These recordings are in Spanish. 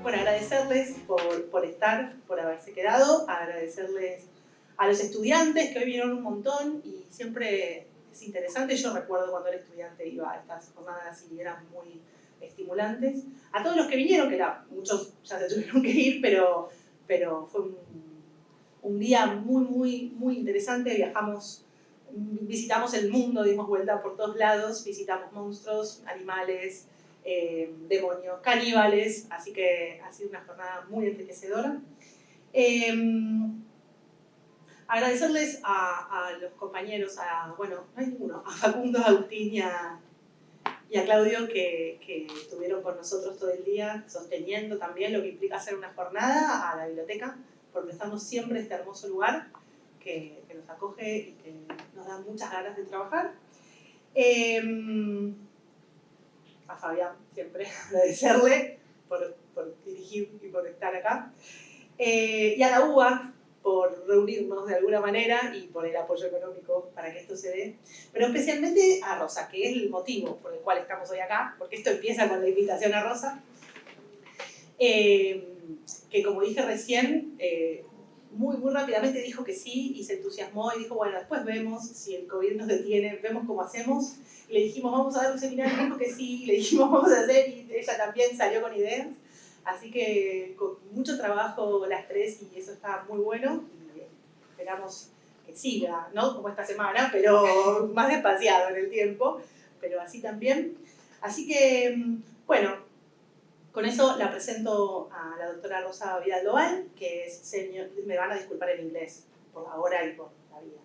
Bueno, agradecerles por estar, por haberse quedado, agradecerles a los estudiantes que hoy vinieron un montón y siempre es interesante. Yo recuerdo cuando era estudiante iba a estas jornadas y eran muy estimulantes. A todos los que vinieron, que muchos ya se tuvieron que ir, pero fue un día muy interesante. Viajamos, visitamos el mundo, dimos vuelta por todos lados, visitamos monstruos, animales, demonios, caníbales, así que ha sido una jornada muy enriquecedora. Agradecerles a los compañeros, bueno, no hay ninguno, a Facundo, a Agustín y a Claudio que estuvieron con nosotros todo el día, sosteniendo también lo que implica hacer una jornada, a la biblioteca, por prestarnos siempre este hermoso lugar que nos acoge y que nos da muchas ganas de trabajar. A Fabián siempre agradecerle por dirigir y por estar acá. Y a la UBA por reunirnos de alguna manera y por el apoyo económico para que esto se dé. Pero especialmente a Rosa, que es el motivo por el cual estamos hoy acá, porque esto empieza con la invitación a Rosa. Que como dije recién, muy rápidamente dijo que sí y se entusiasmó y dijo, bueno, después vemos si el COVID nos detiene, vemos cómo hacemos. Y le dijimos, vamos a dar un seminario, dijo que sí, y le dijimos, vamos a hacer, y ella también salió con ideas. Así que con mucho trabajo las tres y eso está muy bueno y esperamos que siga, ¿no? Como esta semana, pero más espaciado en el tiempo, pero así también. Así que, bueno, con eso la presento a la doctora Rosa Vidal Doval, que es senior, me van a disculpar en inglés por ahora y por la vida,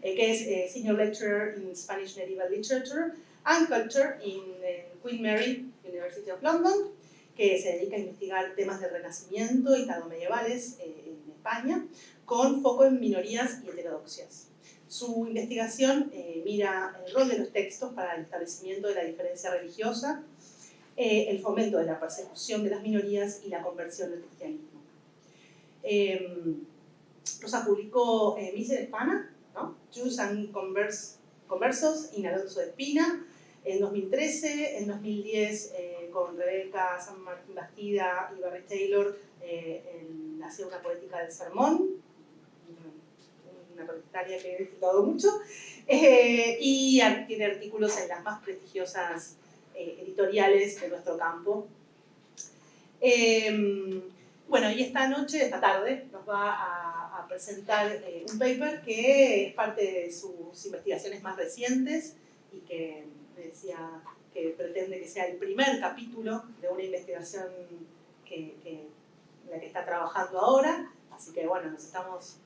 que es Senior Lecturer in Spanish Medieval Literature and Culture in Queen Mary University of London, que se dedica a investigar temas de renacimiento y tardomedievales en España, con foco en minorías y heterodoxias. Su investigación mira el rol de los textos para el establecimiento de la diferencia religiosa, el fomento de la persecución de las minorías y la conversión del cristianismo. Rosa publicó Miser Hispana, ¿no? Jews and Conversos in Alonso de Espina, en 2013, en 2010 con Rebeca San Martín Bastida y Barry Taylor nació una poética del sermón, una poetaria que he disfrutado mucho, y tiene artículos en las más prestigiosas editoriales de nuestro campo. Bueno, y esta tarde, nos va a presentar un paper que es parte de sus investigaciones más recientes y que decía que pretende que sea el primer capítulo de una investigación en la que está trabajando ahora. Así que bueno, nos estamos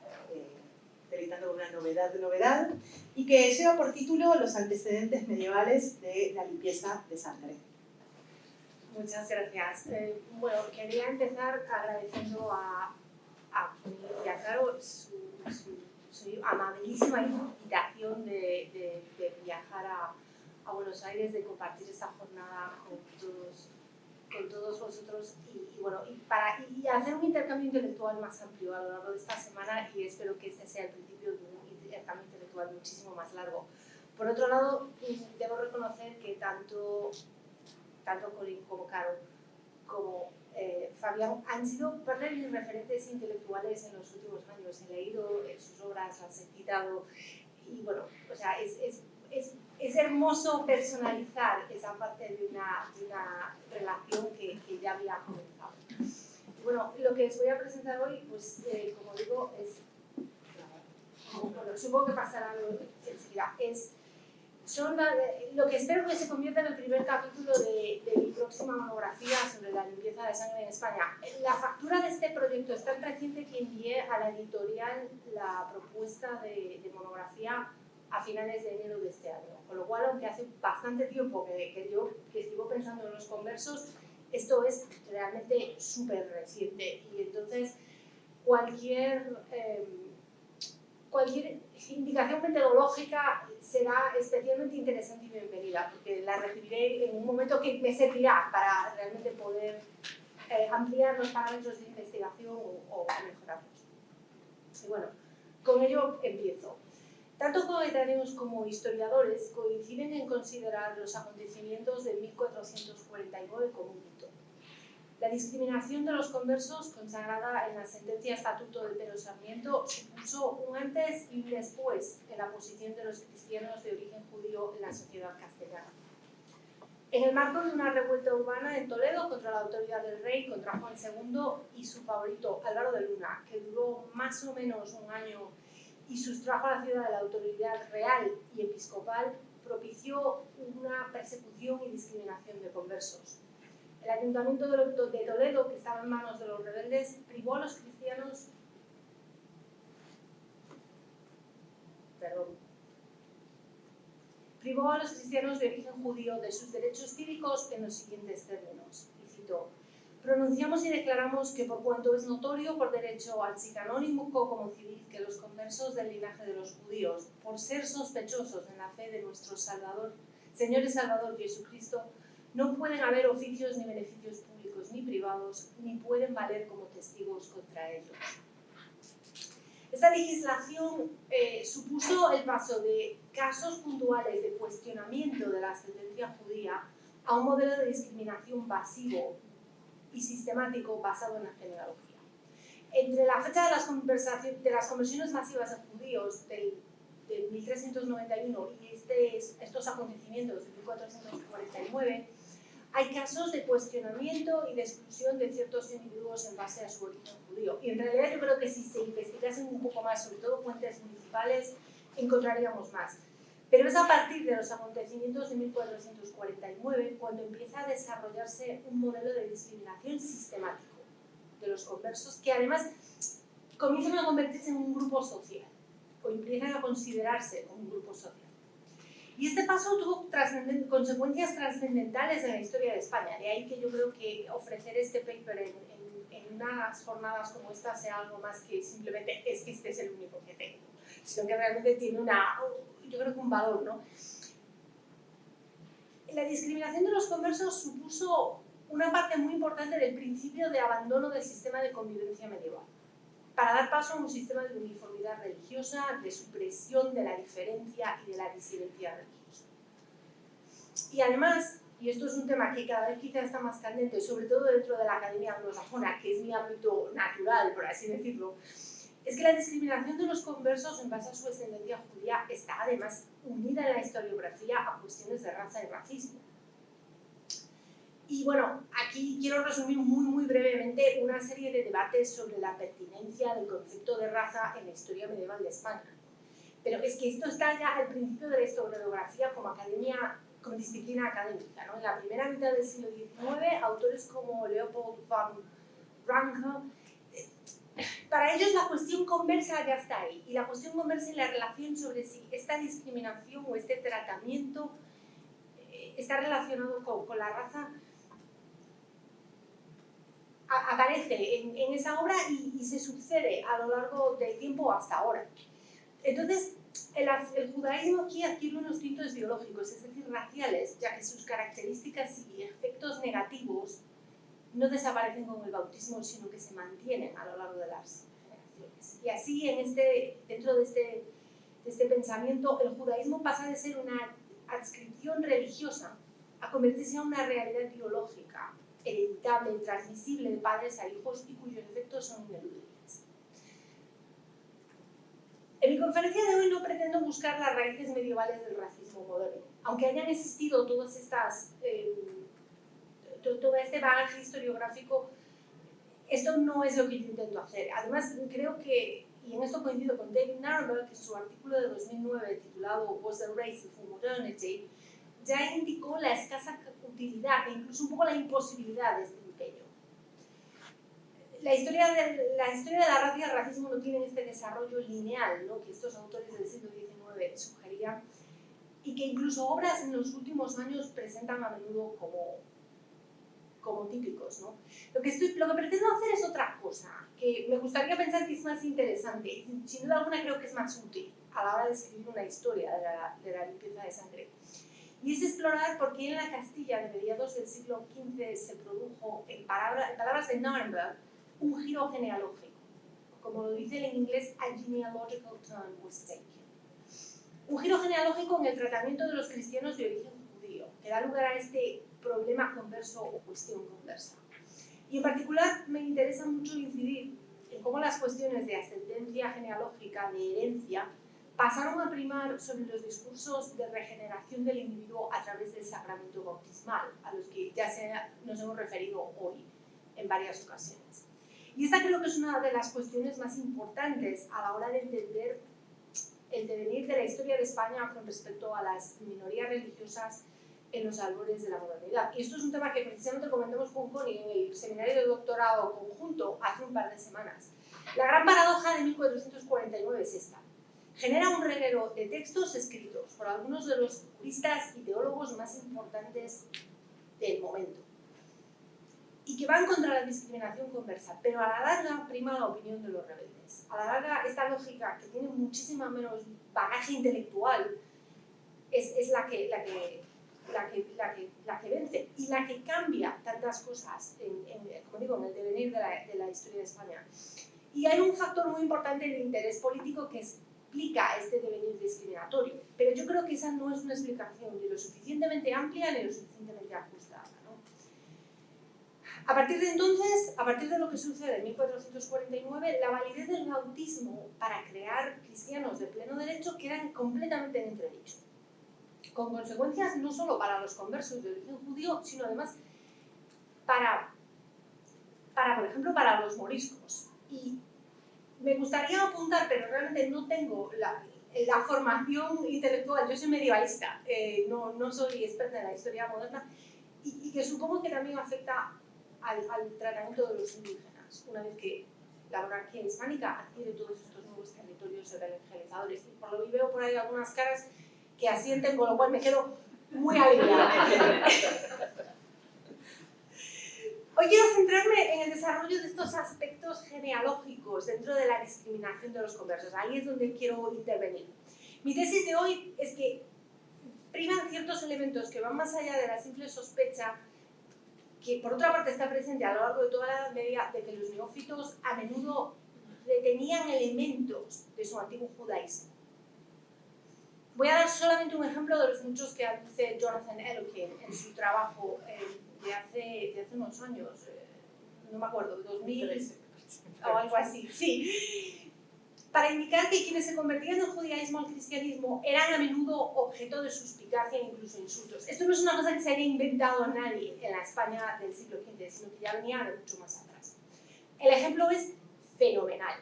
deleitando con una novedad, y que lleva por título Los antecedentes medievales de la limpieza de sangre. Muchas gracias. Bueno, quería empezar agradeciendo a Caro su amabilísima invitación de viajar a Buenos Aires, de compartir esta jornada con todos vosotros y hacer un intercambio intelectual más amplio a lo largo de esta semana, y espero que este sea el principio de un intercambio intelectual muchísimo más largo. Por otro lado, debo reconocer que tanto Corín como Caro como Fabián han sido parte de mis referentes intelectuales en los últimos años. He leído sus obras, las he citado, y bueno, o sea, es hermoso personalizar esa parte de una relación que ya había comenzado. Bueno, lo que os voy a presentar hoy, pues como digo, bueno, supongo que pasará enseguida, lo que espero que se convierta en el primer capítulo de mi próxima monografía sobre la limpieza de sangre en España. La factura de este proyecto es tan reciente que envié a la editorial la propuesta de monografía a finales de enero de este año, con lo cual, aunque hace bastante tiempo que escribo pensando en los conversos, esto es realmente súper reciente, y entonces cualquier indicación metodológica será especialmente interesante y bienvenida, porque la recibiré en un momento que me servirá para realmente poder ampliar los parámetros de investigación o mejorarlos. Y bueno, con ello empiezo. Tanto coetáneos como historiadores coinciden en considerar los acontecimientos de 1449 como un hito. La discriminación de los conversos, consagrada en la sentencia Estatuto de Pedro Sarmiento, supuso un antes y un después en la posición de los cristianos de origen judío en la sociedad castellana. En el marco de una revuelta urbana en Toledo contra la autoridad del rey, contra Juan II y su favorito Álvaro de Luna, que duró más o menos un año y sustrajo a la ciudad de la autoridad real y episcopal, propició una persecución y discriminación de conversos. El ayuntamiento de Toledo, que estaba en manos de los rebeldes, privó a los cristianos de origen judío de sus derechos cívicos en los siguientes términos. Y cito: pronunciamos y declaramos que por cuanto es notorio por derecho así canónico como civil que los conversos del linaje de los judíos, por ser sospechosos en la fe de nuestro Salvador, Señor y Salvador Jesucristo, no pueden haber oficios ni beneficios públicos ni privados, ni pueden valer como testigos contra ellos. Esta legislación supuso el paso de casos puntuales de cuestionamiento de la ascendencia judía a un modelo de discriminación pasivo y sistemático basado en la genealogía. Entre la fecha de las conversiones masivas de judíos de 1391 y estos acontecimientos de 1449, hay casos de cuestionamiento y de exclusión de ciertos individuos en base a su origen judío. Y en realidad yo creo que si se investigasen un poco más, sobre todo fuentes municipales, encontraríamos más. Pero es a partir de los acontecimientos de 1449 cuando empieza a desarrollarse un modelo de discriminación sistemático de los conversos, que además comienzan a convertirse en un grupo social, o empiezan a considerarse como un grupo social. Y este paso tuvo consecuencias trascendentales en la historia de España, de ahí que yo creo que ofrecer este paper en unas jornadas como esta sea algo más que simplemente es que este es el único que tengo, sino que realmente tiene yo creo que un valor, ¿no? La discriminación de los conversos supuso una parte muy importante del principio de abandono del sistema de convivencia medieval, para dar paso a un sistema de uniformidad religiosa, de supresión de la diferencia y de la disidencia religiosa. Y además, y esto es un tema que cada vez quizá está más candente, sobre todo dentro de la academia anglosajona, que es mi ámbito natural, por así decirlo, es que la discriminación de los conversos en base a su ascendencia judía está además unida en la historiografía a cuestiones de raza y racismo. Y bueno, aquí quiero resumir muy brevemente una serie de debates sobre la pertinencia del concepto de raza en la historia medieval de España. Pero es que esto está ya al principio de la historiografía como disciplina académica, ¿no? En la primera mitad del siglo XIX, autores como Leopold von Ranke, para ellos la cuestión conversa ya está ahí, y la cuestión conversa y la relación sobre si esta discriminación o este tratamiento está relacionado con la raza aparece en esa obra y se sucede a lo largo del tiempo hasta ahora. Entonces, el judaísmo aquí adquiere unos tintes biológicos, es decir, raciales, ya que sus características y efectos negativos no desaparecen con el bautismo, sino que se mantienen a lo largo de las generaciones. Y así, dentro de este pensamiento, el judaísmo pasa de ser una adscripción religiosa a convertirse en una realidad biológica, hereditable, transmisible de padres a hijos y cuyos efectos son ineludibles. En mi conferencia de hoy no pretendo buscar las raíces medievales del racismo moderno, aunque hayan existido todo este bagaje historiográfico. Esto no es lo que yo intento hacer. Además, creo que, y en esto coincido con David Narumberg, que en su artículo de 2009 titulado Was the Race Before Modernity, ya indicó la escasa utilidad e incluso un poco la imposibilidad de este empeño. La historia de la raza y el racismo no tienen este desarrollo lineal, ¿no?, que estos autores del siglo XIX sugerían, y que incluso obras en los últimos años presentan a menudo como típicos, ¿no? Lo que pretendo hacer es otra cosa, que me gustaría pensar que es más interesante, y sin duda alguna creo que es más útil a la hora de escribir una historia de la limpieza de sangre. Y es explorar por qué en la Castilla de mediados del siglo XV se produjo, en palabras de Narumberg, un giro genealógico. Como lo dice en inglés, a genealogical turn was taken. Un giro genealógico en el tratamiento de los cristianos de origen judío, que da lugar a este problema converso o cuestión conversa. Y en particular me interesa mucho incidir en cómo las cuestiones de ascendencia genealógica, de herencia, pasaron a primar sobre los discursos de regeneración del individuo a través del sacramento bautismal, a los que ya nos hemos referido hoy en varias ocasiones. Y esta creo que es una de las cuestiones más importantes a la hora de entender el devenir de la historia de España con respecto a las minorías religiosas en los albores de la modernidad. Y esto es un tema que precisamente comentamos con Connie en el seminario de doctorado conjunto hace un par de semanas. La gran paradoja de 1449 es esta. Genera un reguero de textos escritos por algunos de los juristas y teólogos más importantes del momento y que van contra la discriminación conversa, pero a la larga prima la opinión de los rebeldes. A la larga, esta lógica, que tiene muchísima menos bagaje intelectual, es la que vence y la que cambia tantas cosas, como digo, en el devenir de la historia de España. Y hay un factor muy importante de interés político que explica este devenir discriminatorio, pero yo creo que esa no es una explicación ni lo suficientemente amplia ni lo suficientemente ajustada, ¿no? A partir de entonces, a partir de lo que sucede en 1449, la validez del bautismo para crear cristianos de pleno derecho queda completamente en entredicho, con consecuencias no solo para los conversos de origen judío, sino además por ejemplo, para los moriscos. Y me gustaría apuntar, pero realmente no tengo la formación intelectual, yo soy medievalista, no soy experta en la historia moderna, y que supongo que también afecta al tratamiento de los indígenas, una vez que la monarquía hispánica adquiere todos estos nuevos territorios evangelizadores. Y por lo que veo por ahí algunas caras que asienten, con lo cual me quedo muy aliviada. Hoy quiero centrarme en el desarrollo de estos aspectos genealógicos dentro de la discriminación de los conversos. Ahí es donde quiero intervenir. Mi tesis de hoy es que priman ciertos elementos que van más allá de la simple sospecha, que por otra parte está presente a lo largo de toda la Edad Media, de que los neófitos a menudo retenían elementos de su antiguo judaísmo. Voy a dar solamente un ejemplo de los muchos que hace Jonathan Elkin en su trabajo de hace unos años, no me acuerdo, 2013 o algo así, sí, para indicar que quienes se convertían del judaísmo al cristianismo eran a menudo objeto de suspicacia e incluso insultos. Esto no es una cosa que se haya inventado nadie en la España del siglo XV, sino que ya venía de mucho más atrás. El ejemplo es fenomenal.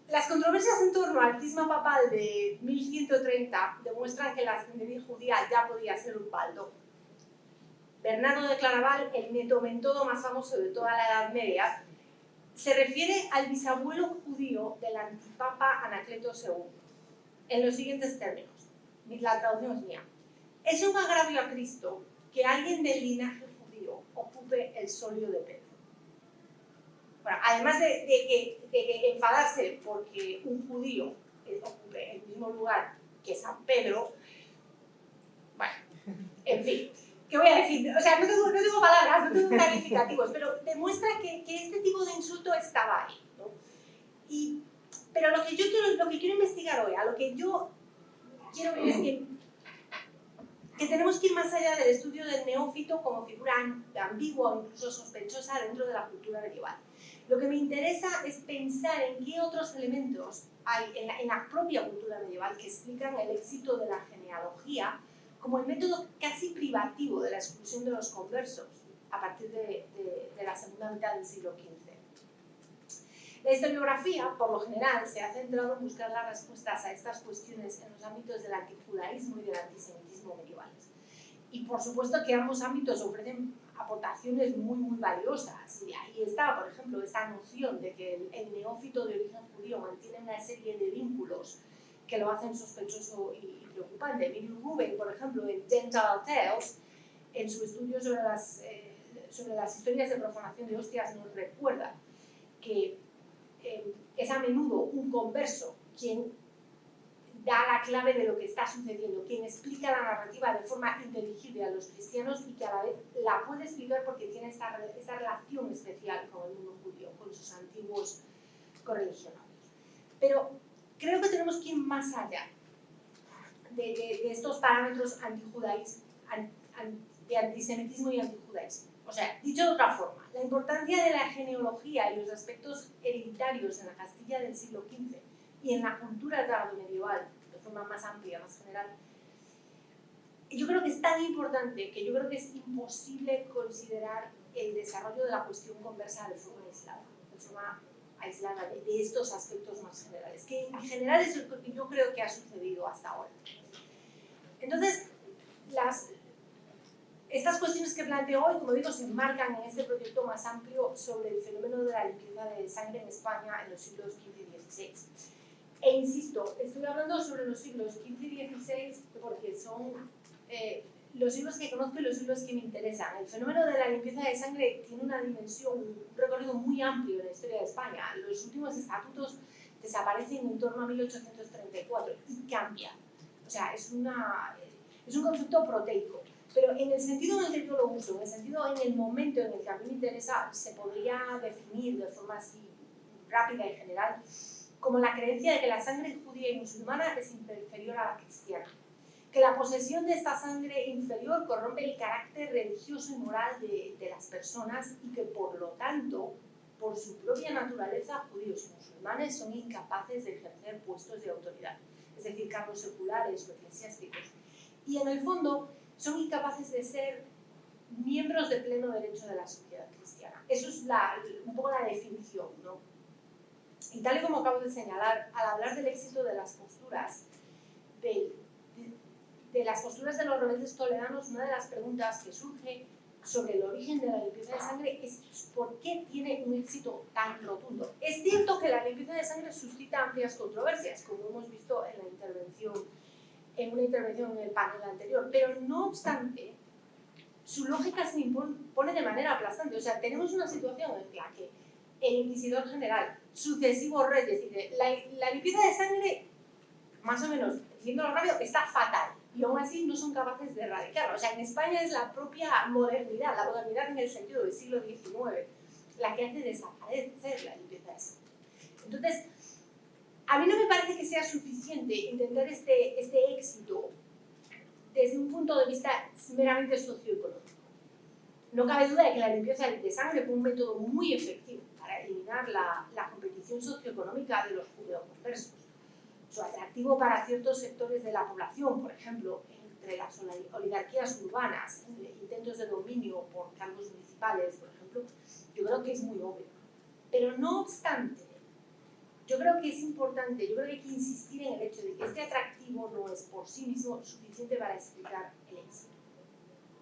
Las controversias en torno al cisma papal de 1130 demuestran que la ascendencia judía ya podía ser un baldo. Bernardo de Claraval, el metomentodo más famoso de toda la Edad Media, se refiere al bisabuelo judío del antipapa Anacleto II en los siguientes términos. La traducción es mía. Es un agravio a Cristo que alguien del linaje judío ocupe el solio de Pedro. Bueno, además de enfadarse porque un judío ocupe el mismo lugar que San Pedro, bueno, en fin, ¿qué voy a decir? O sea, no tengo palabras, no tengo calificativos, pero demuestra que este tipo de insulto estaba ahí, ¿no? Pero lo que quiero investigar hoy, a lo que yo quiero ver es que tenemos que ir más allá del estudio del neófito como figura ambigua o incluso sospechosa dentro de la cultura medieval. Lo que me interesa es pensar en qué otros elementos hay en la propia cultura medieval que explican el éxito de la genealogía como el método casi privativo de la exclusión de los conversos a partir de la segunda mitad del siglo XV. La historiografía, por lo general, se ha centrado en buscar las respuestas a estas cuestiones en los ámbitos del antijudaísmo y del antisemitismo medievales. Y por supuesto que ambos ámbitos ofrecen aportaciones muy valiosas. Y ahí está, por ejemplo, esta noción de que el neófito de origen judío mantiene una serie de vínculos que lo hacen sospechoso y preocupante. Miriam Rubin, por ejemplo, en Gentile Tales, en su estudio sobre las historias de profanación de hostias, nos recuerda que es a menudo un converso quien da la clave de lo que está sucediendo, quien explica la narrativa de forma inteligible a los cristianos y que a la vez la puede explicar porque tiene esta relación especial con el mundo judío, con sus antiguos correligionarios. Pero creo que tenemos que ir más allá de estos parámetros de antisemitismo y antijudaísmo. O sea, dicho de otra forma, la importancia de la genealogía y los aspectos hereditarios en la Castilla del siglo XV y en la cultura tardomedieval, de forma más amplia, más general, yo creo que es tan importante que yo creo que es imposible considerar el desarrollo de la cuestión conversa de forma aislada de estos aspectos más generales, que en general es lo que yo creo que ha sucedido hasta ahora. Entonces, estas cuestiones que planteo hoy, como digo, se enmarcan en este proyecto más amplio sobre el fenómeno de la limpieza de sangre en España en los siglos XV y XVI. E insisto, estoy hablando sobre los siglos XV y XVI porque son los siglos que conozco y los siglos que me interesan. El fenómeno de la limpieza de sangre tiene una dimensión, un recorrido muy amplio en la historia de España. Los últimos estatutos desaparecen en torno a 1834 y cambian. O sea, es un concepto proteico. Pero en el sentido en el que yo lo uso, en el sentido en el momento en el que a mí me interesa, se podría definir de forma así rápida y general como la creencia de que la sangre judía y musulmana es inferior a la cristiana. Que la posesión de esta sangre inferior corrompe el carácter religioso y moral de las personas y que por lo tanto, por su propia naturaleza, judíos y musulmanes son incapaces de ejercer puestos de autoridad, es decir, cargos seculares o eclesiásticos. Y en el fondo, son incapaces de ser miembros de pleno derecho de la sociedad cristiana. Eso es un poco la definición, ¿no? Y tal y como acabo de señalar, al hablar del éxito de las posturas de las posturas de los rebeldes toleranos, una de las preguntas que surge sobre el origen de la limpieza de sangre es ¿por qué tiene un éxito tan rotundo? Es cierto que la limpieza de sangre suscita amplias controversias, como hemos visto en una intervención en el panel anterior, pero no obstante, su lógica se impone de manera aplastante. O sea, tenemos una situación en la que el inquisidor general, sucesivos reyes, dice la limpieza de sangre, más o menos, diciéndolo rápido, está fatal. Y aún así no son capaces de erradicarlo. O sea, en España es la propia modernidad, la modernidad en el sentido del siglo XIX, la que hace desaparecer la limpieza de sangre. Entonces, a mí no me parece que sea suficiente entender este éxito desde un punto de vista meramente socioeconómico. No cabe duda de que la limpieza de sangre fue un método muy efectivo para eliminar la competición socioeconómica de los judeoconversos. Su atractivo para ciertos sectores de la población, por ejemplo, entre las oligarquías urbanas, intentos de dominio por cargos municipales, por ejemplo, yo creo que es muy obvio. Pero no obstante, yo creo que es importante, yo creo que hay que insistir en el hecho de que este atractivo no es por sí mismo suficiente para explicar el éxito.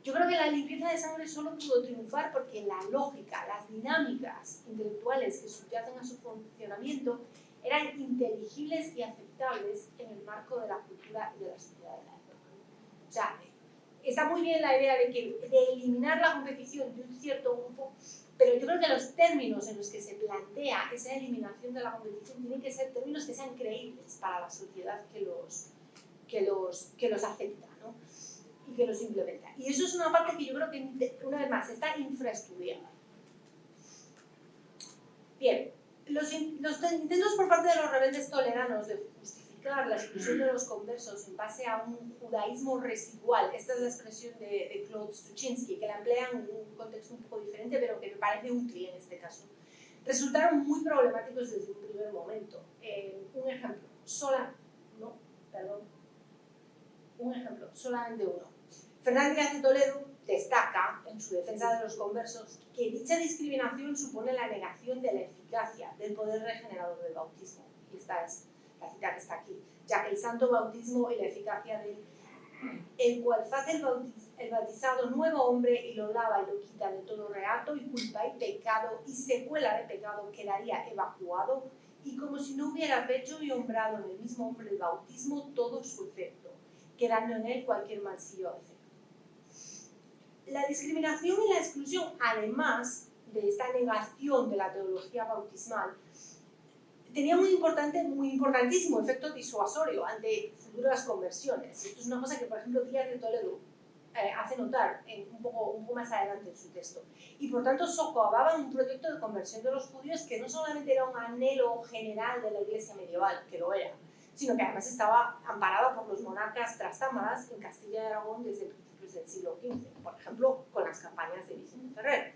Yo creo que la limpieza de sangre solo pudo triunfar porque la lógica, las dinámicas intelectuales que subyacen a su funcionamiento eran inteligibles y aceptables en el marco de la cultura y de la sociedad de la época. O sea, está muy bien la idea de eliminar la competición de un cierto grupo, pero yo creo que los términos en los que se plantea esa eliminación de la competición tienen que ser términos que sean creíbles para la sociedad que los acepta, ¿no? Y que los implementa. Y eso es una parte que yo creo que, una vez más, está infraestudiada. Bien, los intentos por parte de los rebeldes toleranos de justificar la exclusión de los conversos en base a un judaísmo residual, esta es la expresión de Claude Stuczynski, que la emplea en un contexto un poco diferente, pero que me parece útil en este caso, resultaron muy problemáticos desde un primer momento. Un ejemplo, solamente uno. Fernández de Toledo destaca, en su defensa de los conversos, que dicha discriminación supone la negación de la eficacia del poder regenerador del bautismo. Y esta es la cita que está aquí. Ya que el santo bautismo y la eficacia del el cual hace el bautizado nuevo hombre y lo lava y lo quita de todo reato y culpa y pecado y secuela de pecado quedaría evacuado y como si no hubiera hecho y hombrado en el mismo hombre el bautismo todo su efecto, quedando en él cualquier mancillo efecto. La discriminación y la exclusión, además de esta negación de la teología bautismal, tenía muy importantísimo efecto disuasorio ante futuras conversiones. Esto es una cosa que, por ejemplo, Díaz de Toledo hace notar un poco más adelante en su texto. Y por tanto socavaba un proyecto de conversión de los judíos que no solamente era un anhelo general de la Iglesia medieval, que lo era, sino que además estaba amparada por los monarcas trastámaras en Castilla y Aragón desde principios del siglo XV, por ejemplo, con las campañas de Vicente Ferrer.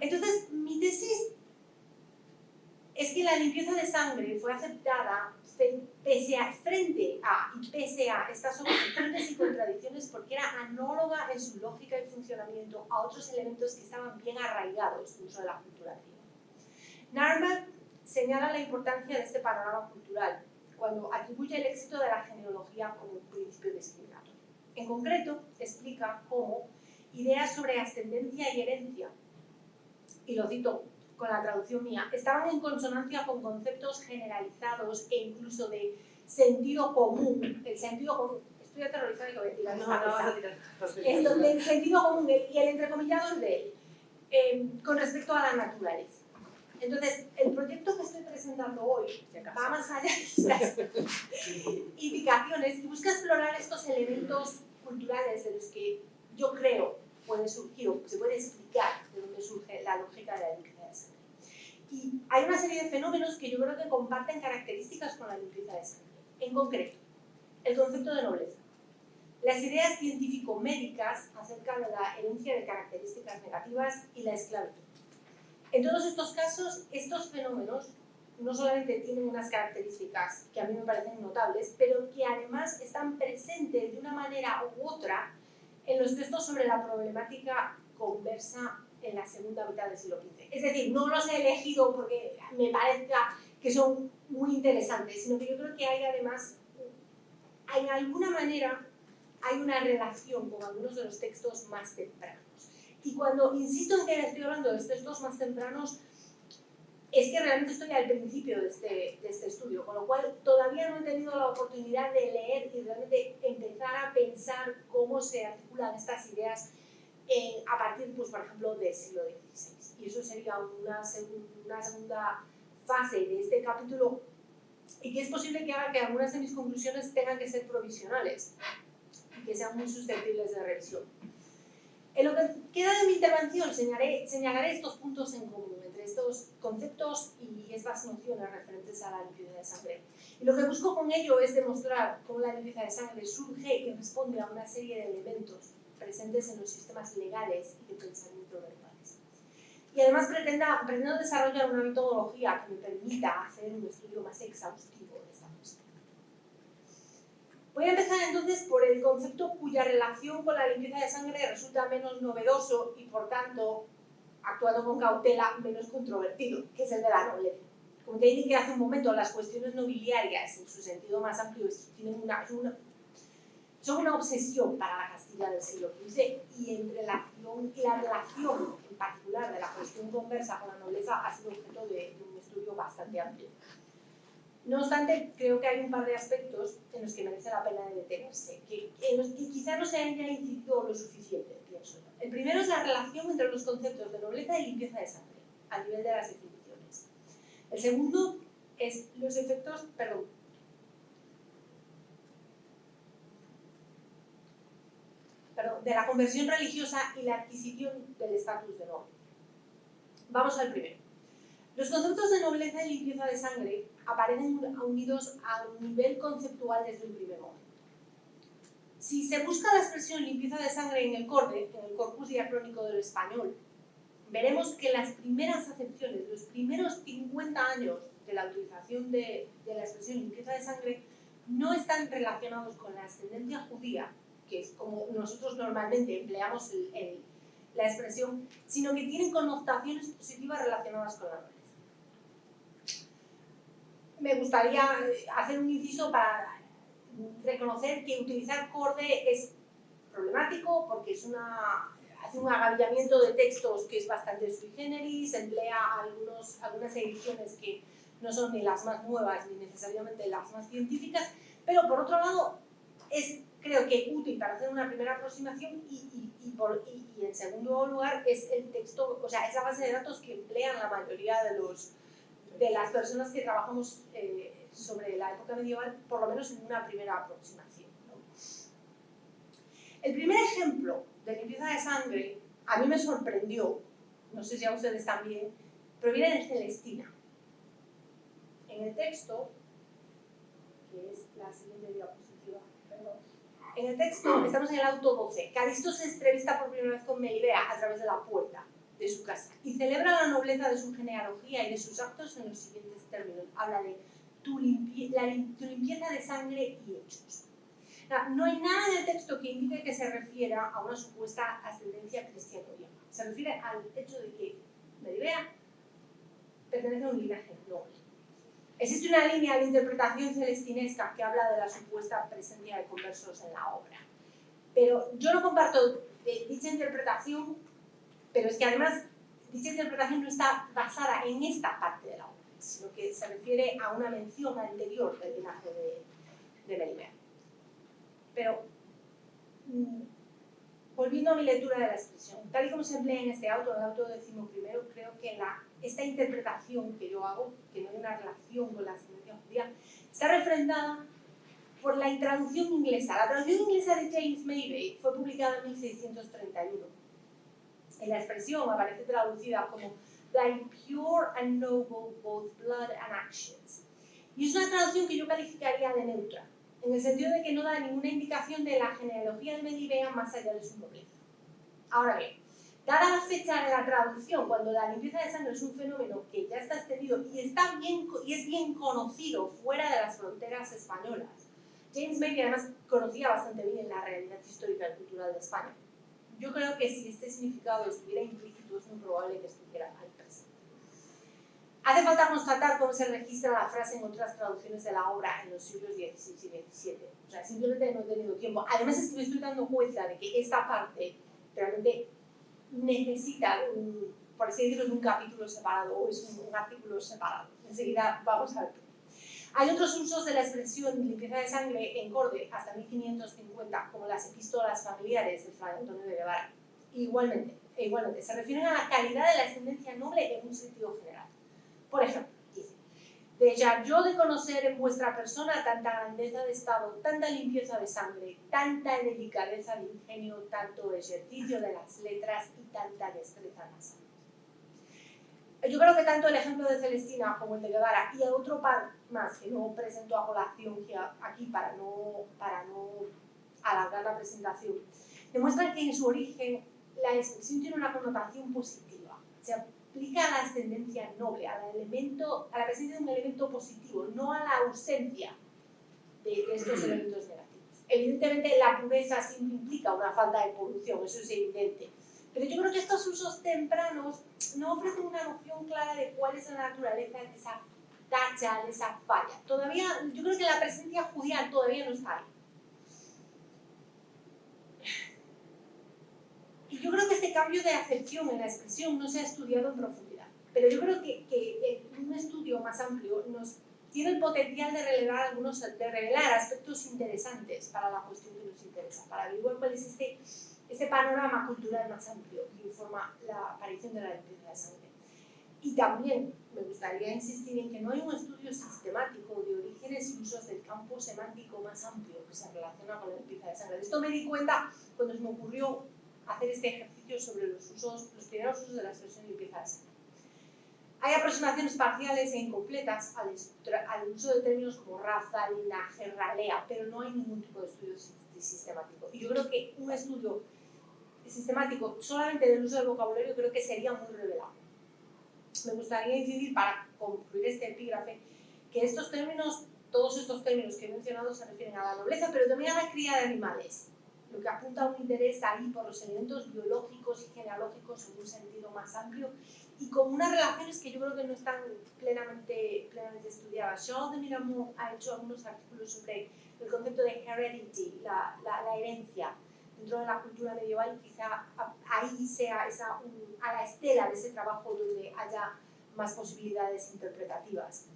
Entonces, mi tesis es que la limpieza de sangre fue aceptada frente a estas objeciones y contradicciones porque era anóloga en su lógica y funcionamiento a otros elementos que estaban bien arraigados dentro de la cultura griega. Narmer señala la importancia de este panorama cultural cuando atribuye el éxito de la genealogía como un principio discriminatorio. En concreto, explica cómo ideas sobre ascendencia y herencia, y lo cito con la traducción mía, estaban en consonancia con conceptos generalizados e incluso de sentido común. El sentido común, estoy aterrorizada y que voy a tirar esto del sentido común y el entrecomillado es de él, con respecto a la naturaleza. Entonces, el proyecto que estoy presentando hoy va más allá de estas indicaciones y busca explorar estos elementos culturales de los que yo creo puede surgir o se puede explicar de dónde surge la lógica de la limpieza de sangre. Y hay una serie de fenómenos que yo creo que comparten características con la limpieza de sangre. En concreto, el concepto de nobleza, las ideas científico-médicas acerca de la herencia de características negativas y la esclavitud. En todos estos casos, estos fenómenos no solamente tienen unas características que a mí me parecen notables, pero que además están presentes de una manera u otra en los textos sobre la problemática conversa en la segunda mitad del siglo XV. Es decir, no los he elegido porque me parezca que son muy interesantes, sino que yo creo que hay además, en alguna manera, hay una relación con algunos de los textos más tempranos. Y cuando insisto en que estoy hablando de los textos más tempranos, es que realmente estoy al principio de este estudio, con lo cual todavía no he tenido la oportunidad de leer y realmente empezar a pensar cómo se articulan estas ideas a partir, pues, por ejemplo, del siglo XVI. Y eso sería una segunda fase de este capítulo y que es posible que haga que algunas de mis conclusiones tengan que ser provisionales y que sean muy susceptibles de revisión. En lo que queda de mi intervención señalaré estos puntos en común entre estos conceptos y estas nociones referentes a la limpieza de sangre. Y lo que busco con ello es demostrar cómo la limpieza de sangre surge y responde a una serie de elementos presentes en los sistemas legales y de pensamiento verbales. Y además pretendo desarrollar una metodología que me permita hacer un estudio más exhaustivo de esta cuestión. Voy a empezar entonces por el concepto cuya relación con la limpieza de sangre resulta menos novedoso y, por tanto, actuando con cautela, menos controvertido, que es el de la nobleza. Como te dije hace un momento, las cuestiones nobiliarias, en su sentido más amplio, son una obsesión para la Castilla del siglo XV y la relación en particular de la cuestión conversa con la nobleza ha sido objeto de un estudio bastante amplio. No obstante, creo que hay un par de aspectos en los que merece la pena detenerse, en los que quizá no se haya incidido lo suficiente, pienso yo. El primero es la relación entre los conceptos de nobleza y limpieza de sangre, a nivel de las definiciones. El segundo es los efectos, de la conversión religiosa y la adquisición del estatus de noble. Vamos al primero. Los conceptos de nobleza y limpieza de sangre aparecen unidos a un nivel conceptual desde un primer momento. Si se busca la expresión limpieza de sangre en el corpus diacrónico del español, veremos que las primeras acepciones, los primeros 50 años de la utilización de la expresión limpieza de sangre, no están relacionados con la ascendencia judía, que es como nosotros normalmente empleamos la expresión, sino que tienen connotaciones positivas relacionadas con la nobleza. Me gustaría hacer un inciso para reconocer que utilizar corde es problemático porque hace un agavillamiento de textos que es bastante sui generis, emplea algunas ediciones que no son ni las más nuevas ni necesariamente las más científicas, pero por otro lado es, creo que, útil para hacer una primera aproximación y en segundo lugar es el texto, o sea, esa base de datos que emplean la mayoría de las personas que trabajamos sobre la época medieval, por lo menos en una primera aproximación, ¿no? El primer ejemplo de limpieza de sangre a mí me sorprendió, no sé si a ustedes también, proviene de Celestina. En el texto, que es la siguiente diapositiva, perdón, en el texto estamos en el auto 12. Calisto se entrevista por primera vez con Melibea a través de la puerta. de su casa y celebra la nobleza de su genealogía y de sus actos en los siguientes términos. Habla de tu limpieza de sangre y hechos. No hay nada en el texto que indique que se refiera a una supuesta ascendencia cristiano-griega. Se refiere al hecho de que Melibea pertenece a un linaje noble. Existe una línea de interpretación celestinesca que habla de la supuesta presencia de conversos en la obra. Pero yo no comparto dicha interpretación, pero es que además dicha interpretación no está basada en esta parte de la obra, sino que se refiere a una mención anterior del linaje de Melibea. Pero, volviendo a mi lectura de la expresión, tal y como se emplea en este auto, el auto 11, creo que esta interpretación que yo hago, que no hay una relación con la ascendencia judía, está refrendada por la traducción inglesa. La traducción inglesa de James Maybury fue publicada en 1631. En la expresión aparece traducida como "Thy pure and noble both blood and actions". Y es una traducción que yo calificaría de neutra, en el sentido de que no da ninguna indicación de la genealogía de Melibea más allá de su nobleza. Ahora bien, dada la fecha de la traducción, cuando la limpieza de sangre es un fenómeno que ya está extendido y es bien conocido fuera de las fronteras españolas, James Maybury además conocía bastante bien la realidad histórica y cultural de España. Yo creo que si este significado estuviera implícito, es muy probable que estuviera ahí presente. Hace falta constatar cómo se registra la frase en otras traducciones de la obra en los siglos XVI y XVII. O sea, simplemente no he tenido tiempo. Además es que me estoy dando cuenta de que esta parte realmente necesita, por así decirlo, un capítulo separado o es un artículo separado. Enseguida vamos a ver. Hay otros usos de la expresión limpieza de sangre en Corde hasta 1550, como las epístolas familiares de Fray Antonio de Guevara. Igualmente, se refieren a la calidad de la ascendencia noble en un sentido general. Por ejemplo, dice: "Desear yo de conocer en vuestra persona tanta grandeza de estado, tanta limpieza de sangre, tanta delicadeza de ingenio, tanto ejercicio de las letras y tanta destreza nasal". Yo creo que tanto el ejemplo de Celestina como el de Guevara y otro par más que no presento a colación aquí para no alargar la presentación, demuestran que en su origen la expresión tiene una connotación positiva. Se aplica a la ascendencia noble, a la presencia de un elemento positivo, no a la ausencia de estos elementos negativos. Evidentemente la pureza siempre implica una falta de polución, eso es evidente. Pero yo creo que estos usos tempranos no ofrecen una noción clara de cuál es la naturaleza de esa tacha, de esa falla. Todavía, yo creo que la presencia judía todavía no está ahí. Y yo creo que este cambio de acepción en la expresión no se ha estudiado en profundidad. Pero yo creo que un estudio más amplio tiene el potencial de revelar aspectos interesantes para la cuestión que nos interesa, para averiguar cuál es ese panorama cultural más amplio que informa la aparición de la limpieza de sangre. Y también me gustaría insistir en que no hay un estudio sistemático de orígenes y usos del campo semántico más amplio que se relaciona con la limpieza de sangre. De esto me di cuenta cuando se me ocurrió hacer este ejercicio sobre los primeros usos de la expresión limpieza de sangre. Hay aproximaciones parciales e incompletas al uso de términos como raza, linaje, ralea, pero no hay ningún tipo de estudio sistemático. Y yo creo que un estudio sistemático solamente del uso del vocabulario creo que sería muy revelador. Me gustaría incidir, para concluir este epígrafe, que todos estos términos que he mencionado se refieren a la nobleza, pero también a la cría de animales, lo que apunta a un interés ahí por los elementos biológicos y genealógicos en un sentido más amplio y con unas relaciones que yo creo que no están plenamente estudiadas. Charles de Miramont ha hecho algunos artículos sobre el concepto de heredity, la herencia dentro de la cultura medieval, y quizá ahí sea a la estela de ese trabajo donde haya más posibilidades interpretativas.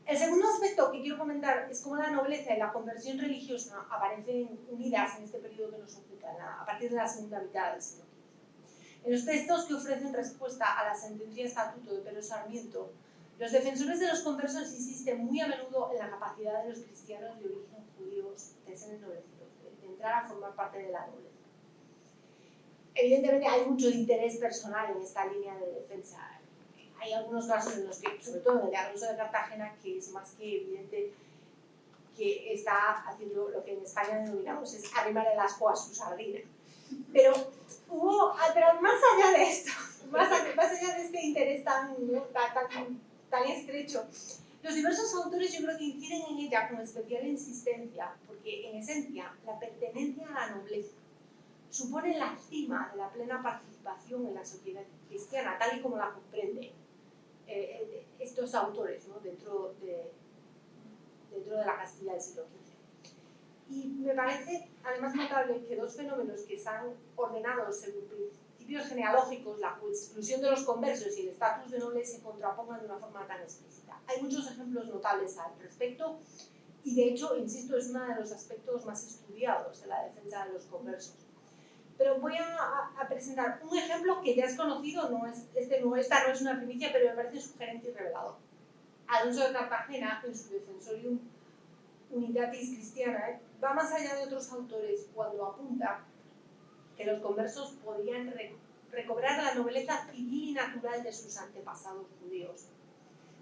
El segundo aspecto que quiero comentar es cómo la nobleza y la conversión religiosa aparecen unidas en este periodo que nos ocupa, a partir de la segunda mitad del siglo XV. En los textos que ofrecen respuesta a la sentencia estatuto de Pedro Sarmiento, los defensores de los conversos insisten muy a menudo en la capacidad de los cristianos de origen judíos de ser ennoblecidos, de entrar a formar parte de la nobleza. Evidentemente hay mucho interés personal en esta línea de defensa. Hay algunos casos en los que, sobre todo en el de Alonso de Cartagena, que es más que evidente que está haciendo lo que en España denominamos es arrimar el asco a su sardina. Pero más allá de esto, más allá de este interés tan estrecho, los diversos autores yo creo que inciden en ella con especial insistencia, porque en esencia la pertenencia a la nobleza supone la cima de la plena participación en la sociedad cristiana, tal y como la comprende estos autores, ¿no? dentro de la Castilla del siglo XV. Y me parece además notable que dos fenómenos que están ordenados según principios genealógicos, la exclusión de los conversos y el estatus de nobles, se contrapongan de una forma tan explícita. Hay muchos ejemplos notables al respecto y de hecho, insisto, es uno de los aspectos más estudiados de la defensa de los conversos. Pero voy a presentar un ejemplo que ya es conocido, esta no es una primicia, pero me parece sugerente y revelador. Alonso de Cartagena, en su Defensorium Unitatis Christianae, va más allá de otros autores cuando apunta que los conversos podían recobrar la nobleza civil y natural de sus antepasados judíos.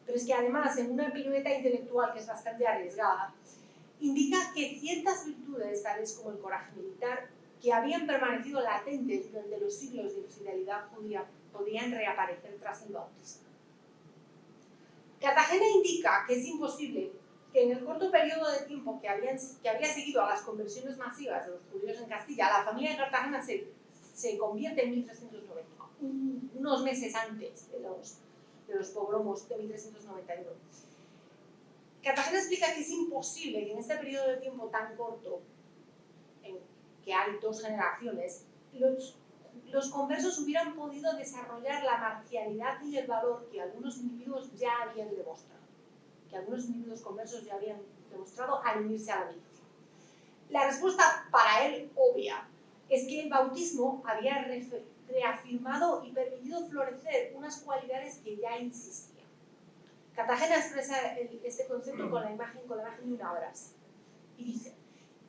Pero es que además, en una pirueta intelectual que es bastante arriesgada, indica que ciertas virtudes, tales como el coraje militar, que habían permanecido latentes durante los siglos de infidelidad judía, podían reaparecer tras el bautismo. Cartagena indica que es imposible que en el corto periodo de tiempo que había seguido a las conversiones masivas de los judíos en Castilla, la familia de Cartagena se convierte en 1390, unos meses antes de los pogromos de 1391. Cartagena explica que es imposible que en este periodo de tiempo tan corto, en que hay 2 generaciones, los conversos hubieran podido desarrollar la marcialidad y el valor que algunos individuos ya habían demostrado, que algunos individuos conversos ya habían demostrado al unirse a la milicia. La respuesta para él, obvia, es que el bautismo había reafirmado y permitido florecer unas cualidades que ya insistían. Cartagena expresa este concepto con la imagen de una brasa y dice: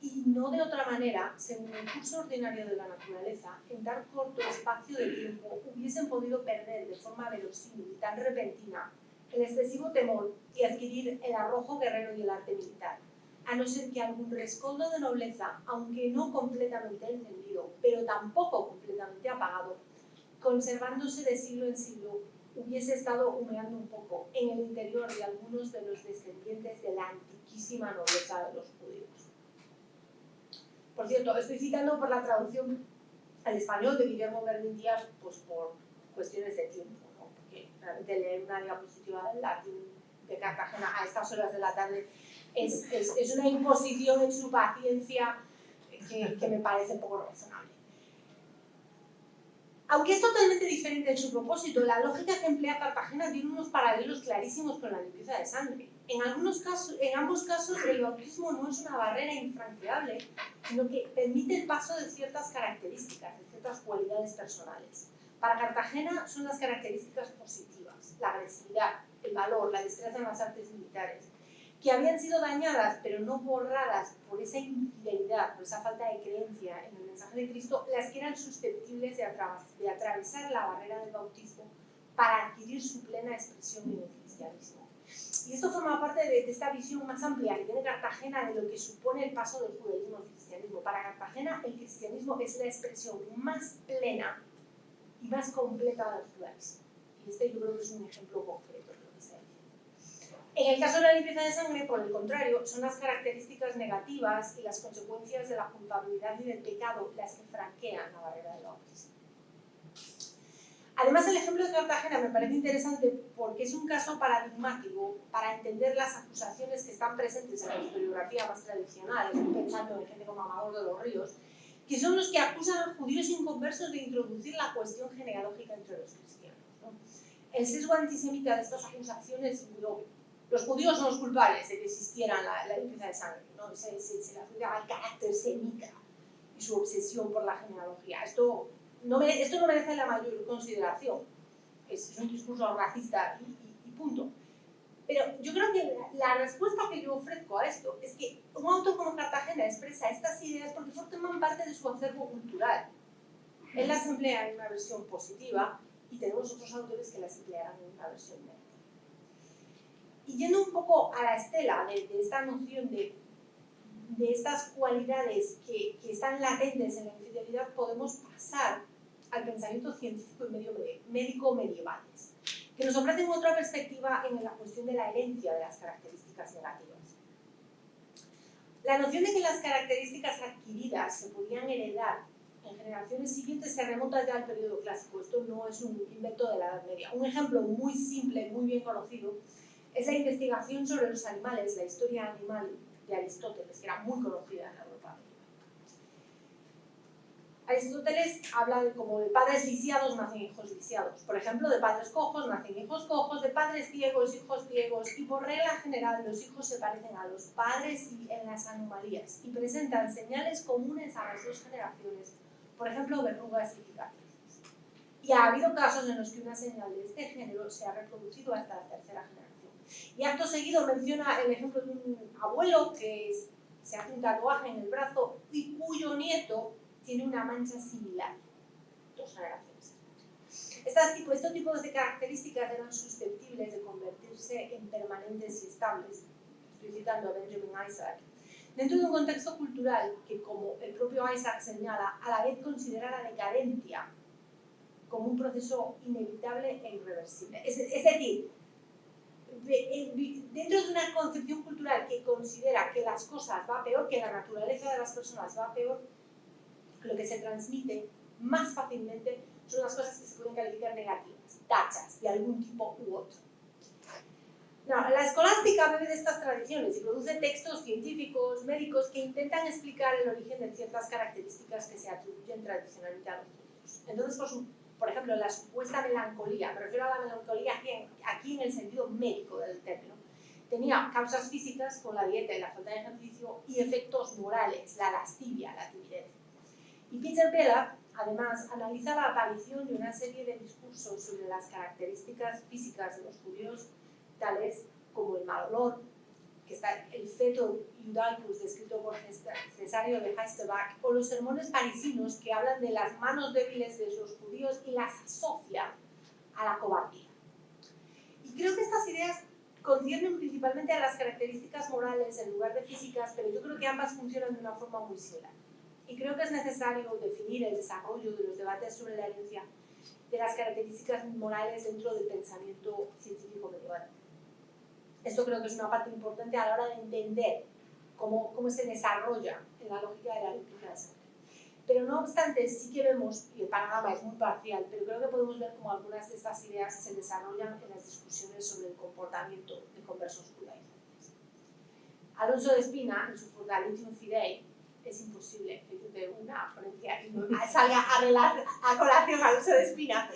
y no de otra manera, según el curso ordinario de la naturaleza, en tan corto espacio de tiempo hubiesen podido perder de forma verosímil y tan repentina el excesivo temor y adquirir el arrojo guerrero y el arte militar, a no ser que algún rescoldo de nobleza, aunque no completamente encendido, pero tampoco completamente apagado, conservándose de siglo en siglo, hubiese estado humeando un poco en el interior de algunos de los descendientes de la antiquísima nobleza de los judíos. Por cierto, estoy citando por la traducción al español de Guillermo Berdín Díaz, pues por cuestiones de tiempo, ¿no? Porque realmente leer una diapositiva del latín de Cartagena a estas horas de la tarde es una imposición en su paciencia que me parece poco razonable. Aunque es totalmente diferente en su propósito, la lógica que emplea Cartagena tiene unos paralelos clarísimos con la limpieza de sangre. En ambos casos, el bautismo no es una barrera infranqueable, sino que permite el paso de ciertas características, de ciertas cualidades personales. Para Cartagena son las características positivas, la agresividad, el valor, la destreza en las artes militares, que habían sido dañadas, pero no borradas por esa infidelidad, por esa falta de creencia en el mensaje de Cristo, las que eran susceptibles de atravesar la barrera del bautismo para adquirir su plena expresión en el cristianismo. Y esto forma parte de esta visión más amplia que tiene Cartagena de lo que supone el paso del judaísmo al cristianismo. Para Cartagena, el cristianismo es la expresión más plena y más completa del judaísmo. Y este yo creo que es un ejemplo concreto de lo que está diciendo. En el caso de la limpieza de sangre, por el contrario, son las características negativas y las consecuencias de la culpabilidad y del pecado las que franquean la barrera del bautismo. Además, el ejemplo de Cartagena me parece interesante porque es un caso paradigmático para entender las acusaciones que están presentes en la historiografía más tradicional, estoy pensando en gente como Amador de los Ríos, que son los que acusan a judíos inconversos de introducir la cuestión genealógica entre los cristianos, ¿no? El sesgo antisemita de estas acusaciones, los judíos son los culpables de que existiera la limpieza de sangre, ¿no? Se le atribuye al carácter semita y su obsesión por la genealogía. Esto no merece la mayor consideración, es un discurso racista y punto. Pero yo creo que la respuesta que yo ofrezco a esto es que un autor como Cartagena expresa estas ideas porque forman parte de su acervo cultural. Él las emplea en una versión positiva y tenemos otros autores que las emplearán en una versión negativa. Y yendo un poco a la estela de esta noción de estas cualidades que están latentes en la infidelidad, podemos pasar al pensamiento científico y médico medievales, que nos ofrecen otra perspectiva en la cuestión de la herencia de las características negativas. La noción de que las características adquiridas se podían heredar en generaciones siguientes se remonta ya al periodo clásico. Esto no es un invento de la Edad Media. Un ejemplo muy simple, muy bien conocido, es la investigación sobre los animales, la historia animal de Aristóteles, que era muy conocida en la Europa medieval. Aristóteles habla de como de padres lisiados nacen hijos lisiados. Por ejemplo, de padres cojos nacen hijos cojos, de padres ciegos, hijos ciegos, y por regla general los hijos se parecen a los padres en las anomalías y presentan señales comunes a las dos generaciones, por ejemplo, verrugas y cicatrices. Y ha habido casos en los que una señal de este género se ha reproducido hasta la tercera generación. Y acto seguido menciona el ejemplo de un abuelo que se hace un tatuaje en el brazo y cuyo nieto tiene una mancha similar, dos generaciones. Estos tipos de características eran susceptibles de convertirse en permanentes y estables. Estoy citando a Benjamin Isaac. Dentro de un contexto cultural que, como el propio Isaac señala, a la vez considera la decadencia como un proceso inevitable e irreversible. Es decir, dentro de una concepción cultural que considera que las cosas va peor, que la naturaleza de las personas va peor, lo que se transmite más fácilmente son las cosas que se pueden calificar negativas, tachas de algún tipo u otro. No, la escolástica bebe de estas tradiciones y produce textos científicos, médicos, que intentan explicar el origen de ciertas características que se atribuyen tradicionalmente a los judíos. Entonces, por ejemplo, la supuesta melancolía, me refiero a la melancolía aquí en el sentido médico del término, tenía causas físicas con la dieta y la falta de ejercicio y efectos morales, la lascivia, la timidez. Y Peter Bellak, además, analiza la aparición de una serie de discursos sobre las características físicas de los judíos, tales como el mal olor, que está el feto judaicus descrito por Cesario de Heisterbach, o los sermones parisinos que hablan de las manos débiles de los judíos y las asocia a la cobardía. Y creo que estas ideas conciernen principalmente a las características morales en lugar de físicas, pero yo creo que ambas funcionan de una forma muy similar. Y creo que es necesario definir el desarrollo de los debates sobre la herencia de las características morales dentro del pensamiento científico medieval. Esto creo que es una parte importante a la hora de entender cómo se desarrolla en la lógica de la lectura de sangre. Pero no obstante, sí que vemos, y el panorama es muy parcial, pero creo que podemos ver cómo algunas de estas ideas se desarrollan en las discusiones sobre el comportamiento de conversos judaizantes. Alonso de Espina, en su Fundalitium Fidei, es imposible que de una ponencia y no salga a colación Alonso de Espina,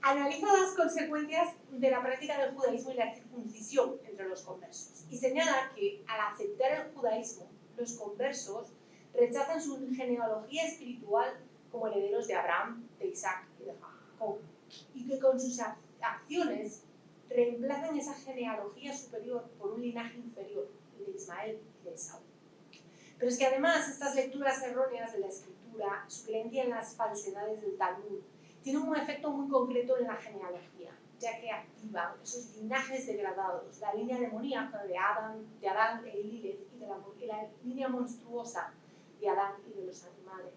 analiza las consecuencias de la práctica del judaísmo y la circuncisión entre los conversos y señala que al aceptar el judaísmo, los conversos rechazan su genealogía espiritual como herederos de Abraham, de Isaac y de Jacob, y que con sus acciones reemplazan esa genealogía superior por un linaje inferior, el de Ismael y de Esaú. Pero es que además estas lecturas erróneas de la escritura, su creencia en las falsedades del Talmud, tienen un efecto muy concreto en la genealogía, ya que activan esos linajes degradados, la línea demoníaca de Adán e Lilith y la línea monstruosa de Adán y de los animales.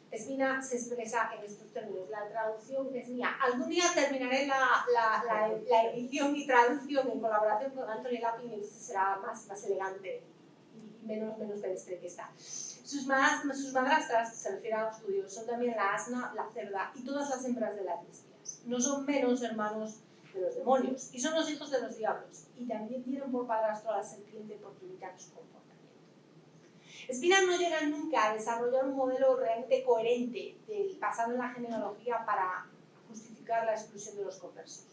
Espina se expresa en estos términos, la traducción es mía. Algún día terminaré la edición y traducción en colaboración con Anthony Lapin, entonces será más elegante y menos pedestre que esta. Sus madrastras, se refiere a los judíos, son también la asna, la cerda y todas las hembras de las bestias. No son menos hermanos de los demonios y son los hijos de los diablos y también tienen por padrastro a la serpiente porque imitan su comportamiento. Espina no llega nunca a desarrollar un modelo realmente coherente basado en la genealogía para justificar la exclusión de los conversos.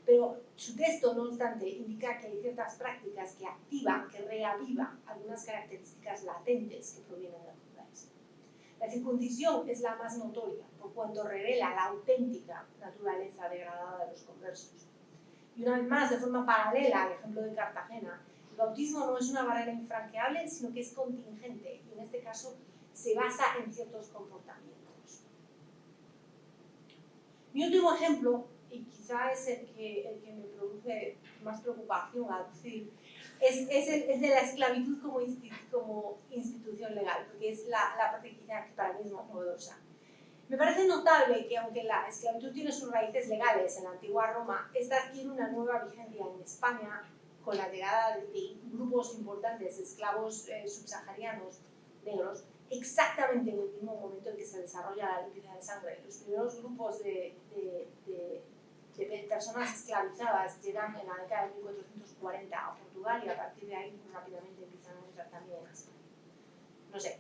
Pero su texto, no obstante, indica que hay ciertas prácticas que activan, que reavivan algunas características latentes que provienen del judaísmo. La circuncisión es la más notoria, por cuanto revela la auténtica naturaleza degradada de los conversos. Y una vez más, de forma paralela al ejemplo de Cartagena, el bautismo no es una barrera infranqueable, sino que es contingente y en este caso se basa en ciertos comportamientos. Mi último ejemplo, y quizá es el que me produce más preocupación al decir, es el de la esclavitud como institución legal, porque es la parte quizá que para mí es más novedosa. Me parece notable que aunque la esclavitud tiene sus raíces legales en la antigua Roma, esta tiene una nueva vigencia en España con la llegada de grupos importantes de esclavos subsaharianos negros, exactamente en el mismo momento en que se desarrolla la limpieza de sangre. Los primeros grupos de personas esclavizadas llegan en la década de 1440 a Portugal y a partir de ahí rápidamente empiezan a entrar también en España. No sé.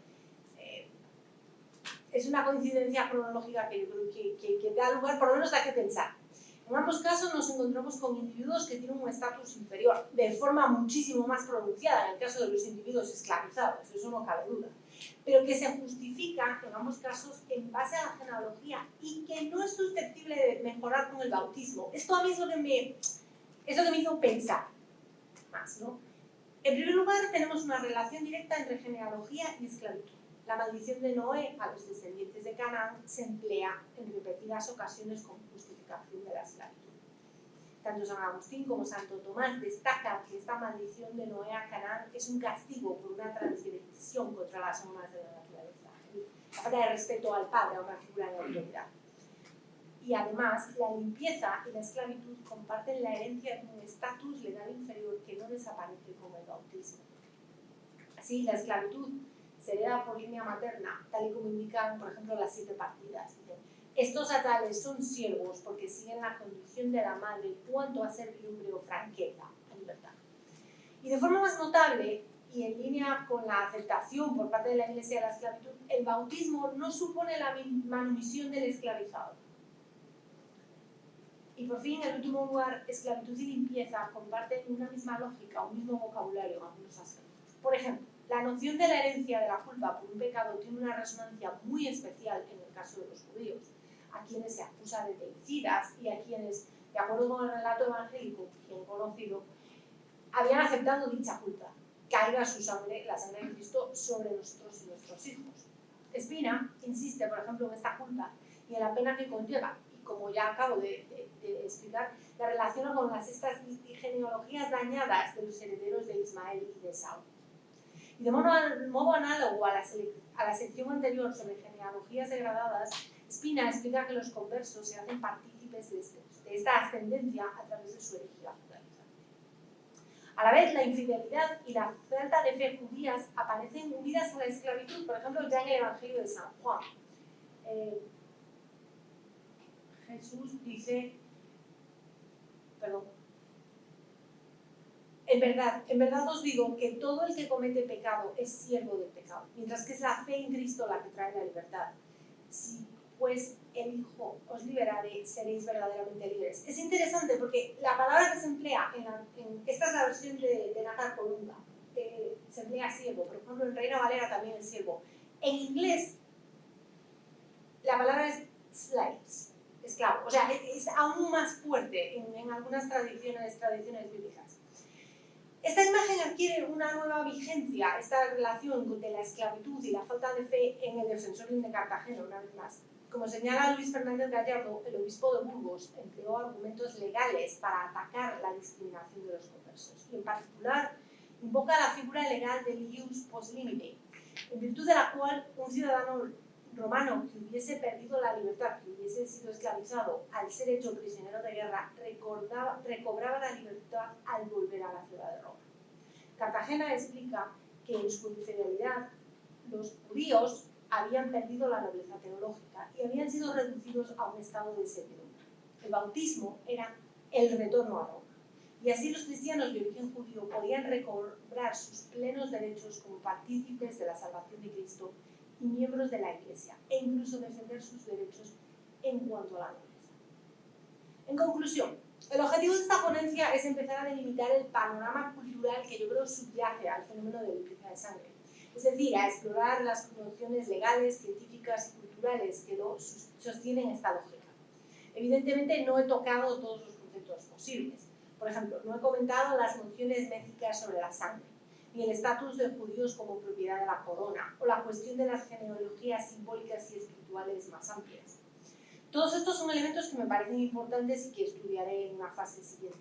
Es una coincidencia cronológica que yo creo que da lugar, por lo menos da que pensar. En ambos casos nos encontramos con individuos que tienen un estatus inferior, de forma muchísimo más pronunciada en el caso de los individuos esclavizados, eso no cabe duda, pero que se justifica en ambos casos en base a la genealogía y que no es susceptible de mejorar con el bautismo. Esto a mí es lo que me hizo pensar más, ¿no? En primer lugar, tenemos una relación directa entre genealogía y esclavitud. La maldición de Noé a los descendientes de Canaán se emplea en repetidas ocasiones como justificación de la esclavitud. Tanto San Agustín como Santo Tomás destacan que esta maldición de Noé a Canaán es un castigo por una transgresión contra las normas de la naturaleza, la falta de respeto al padre, a una figura de autoridad. Y además, la limpieza y la esclavitud comparten la herencia de un estatus legal inferior que no desaparece con el bautismo. Así, la esclavitud se hereda por línea materna, tal y como indican, por ejemplo, las 7 partidas. Estos atales son siervos porque siguen la condición de la madre en cuanto a servidumbre o franqueza y libertad. Y de forma más notable, y en línea con la aceptación por parte de la Iglesia de la esclavitud, el bautismo no supone la manumisión del esclavizado. Y por fin, en último lugar, esclavitud y limpieza comparten una misma lógica, un mismo vocabulario en algunos aspectos. Por ejemplo, la noción de la herencia de la culpa por un pecado tiene una resonancia muy especial en el caso de los judíos, a quienes se acusa de deicidas y a quienes, de acuerdo con el relato evangélico bien conocido, habían aceptado dicha culpa, caiga su sangre, la sangre de Cristo, sobre nosotros y nuestros hijos. Spina insiste, por ejemplo, en esta culpa y en la pena que conlleva, y como ya acabo de explicar, la relaciona con estas genealogías dañadas de los herederos de Ismael y de Esaú. Y de modo análogo a la sección anterior sobre genealogías degradadas, Spina explica que los conversos se hacen partícipes de esta ascendencia a través de su herejía judaizante. A la vez, la infidelidad y la falta de fe judías aparecen unidas a la esclavitud, por ejemplo, ya en el Evangelio de San Juan. Jesús dice, en verdad os digo que todo el que comete pecado es siervo del pecado, mientras que es la fe en Cristo la que trae la libertad. Si pues el Hijo os liberare, seréis verdaderamente libres. Es interesante porque la palabra que se emplea, esta es la versión de Nácar Colunga, se emplea siervo, por ejemplo en Reina Valera también es siervo. En inglés, la palabra es slaves, esclavo, o sea, es aún más fuerte en algunas tradiciones bíblicas. Esta imagen adquiere una nueva vigencia, esta relación de la esclavitud y la falta de fe en el Defensorium de Cartagena, una vez más. Como señala Luis Fernández Gallardo, el obispo de Burgos empleó argumentos legales para atacar la discriminación de los conversos y en particular invoca la figura legal del ius post limine, en virtud de la cual un ciudadano romano que hubiese perdido la libertad, que hubiese sido esclavizado al ser hecho prisionero de guerra, recobraba la libertad al volver a la ciudad de Roma. Cartagena explica que en su infidelidad los judíos habían perdido la nobleza teológica y habían sido reducidos a un estado de servidumbre. El bautismo era el retorno a Roma. Y así los cristianos de origen judío podían recobrar sus plenos derechos como partícipes de la salvación de Cristo y miembros de la Iglesia, e incluso defender sus derechos en cuanto a la nobleza. En conclusión, el objetivo de esta ponencia es empezar a delimitar el panorama cultural que yo creo subyace al fenómeno de limpieza de sangre. Es decir, a explorar las nociones legales, científicas y culturales que sostienen esta lógica. Evidentemente no he tocado todos los conceptos posibles. Por ejemplo, no he comentado las nociones médicas sobre la sangre, ni el estatus de judíos como propiedad de la corona, o la cuestión de las genealogías simbólicas y espirituales más amplias. Todos estos son elementos que me parecen importantes y que estudiaré en una fase siguiente.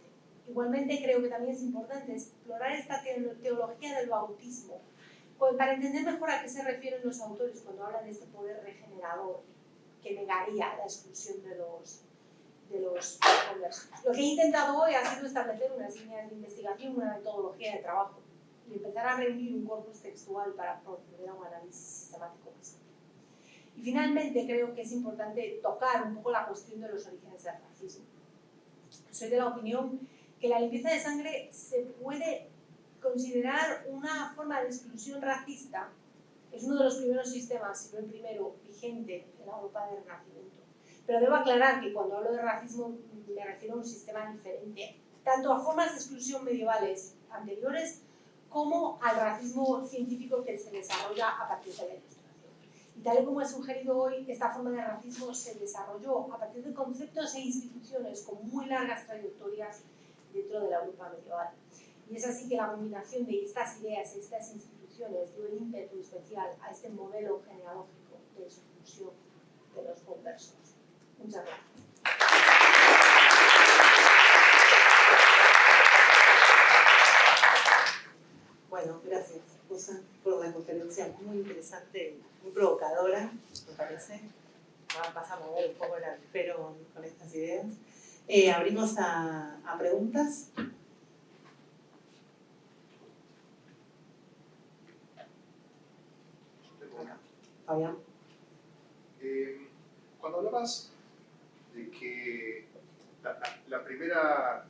Igualmente creo que también es importante explorar esta teología del bautismo, para entender mejor a qué se refieren los autores cuando hablan de este poder regenerador que negaría la exclusión de los conversos. Lo que he intentado hoy ha sido establecer unas líneas de investigación, una metodología de trabajo y empezar a reunir un corpus textual para proceder a un análisis sistemático más amplio. Y finalmente creo que es importante tocar un poco la cuestión de los orígenes del racismo. Soy de la opinión que la limpieza de sangre se puede considerar una forma de exclusión racista. Es uno de los primeros sistemas, si no el primero, vigente en la Europa del Renacimiento. Pero debo aclarar que cuando hablo de racismo me refiero a un sistema diferente, tanto a formas de exclusión medievales anteriores como al racismo científico que se desarrolla a partir de la Ilustración. Y tal y como he sugerido hoy, esta forma de racismo se desarrolló a partir de conceptos e instituciones con muy largas trayectorias dentro de la Europa medieval. Y es así que la combinación de estas ideas y estas instituciones dio el ímpetu especial a este modelo genealógico de exclusión de los conversos. Muchas gracias. Bueno, gracias, Rosa, por la conferencia muy interesante, muy provocadora, me parece. Vas a mover un poco el avispero con estas ideas. Abrimos a preguntas. Fabián. Cuando hablabas de que las primeras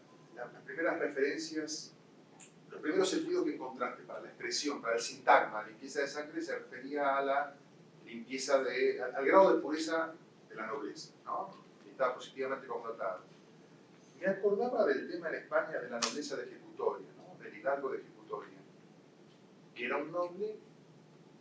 referencias, los primeros sentidos que encontraste para la expresión, para el sintagma, limpieza de sangre, se refería a la limpieza al grado de pureza de la nobleza, ¿no? Y estaba positivamente connotado. Me acordaba del tema en España de la nobleza de ejecutoria, ¿no? Del hidalgo de ejecutoria, que era un noble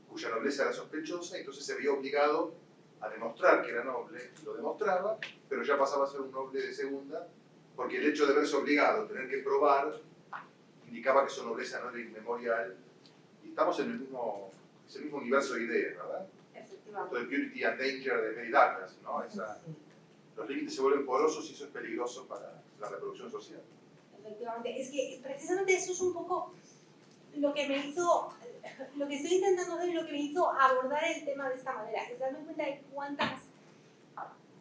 cuya nobleza era sospechosa, y entonces se veía obligado a demostrar que era noble, y lo demostraba, pero ya pasaba a ser un noble de segunda, porque el hecho de verse obligado a tener que probar indicaba que su nobleza no era inmemorial, y estamos en el mismo universo de ideas, ¿verdad? Efectivamente. Esto de beauty and danger de Mary Douglas, ¿no? Los límites se vuelven porosos y eso es peligroso para la reproducción social. Efectivamente, es que precisamente eso es un poco lo que me hizo, lo que estoy intentando hacer y lo que me hizo abordar el tema de esta manera, es darme cuenta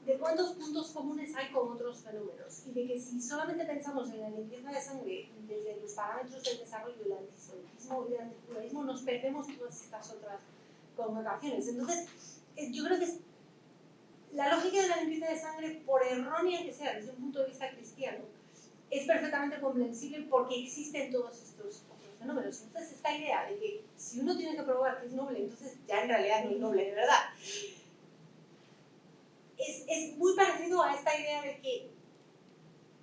de cuántos puntos comunes hay con otros fenómenos y de que si solamente pensamos en la limpieza de sangre desde los parámetros del desarrollo del antisemitismo y del antijudaísmo, nos perdemos todas estas otras connotaciones. Entonces, yo creo que la lógica de la limpieza de sangre, por errónea que sea desde un punto de vista cristiano, es perfectamente comprensible porque existen todos estos otros fenómenos. Entonces, esta idea de que si uno tiene que probar que es noble, entonces ya en realidad no es noble de verdad, es muy parecido a esta idea de que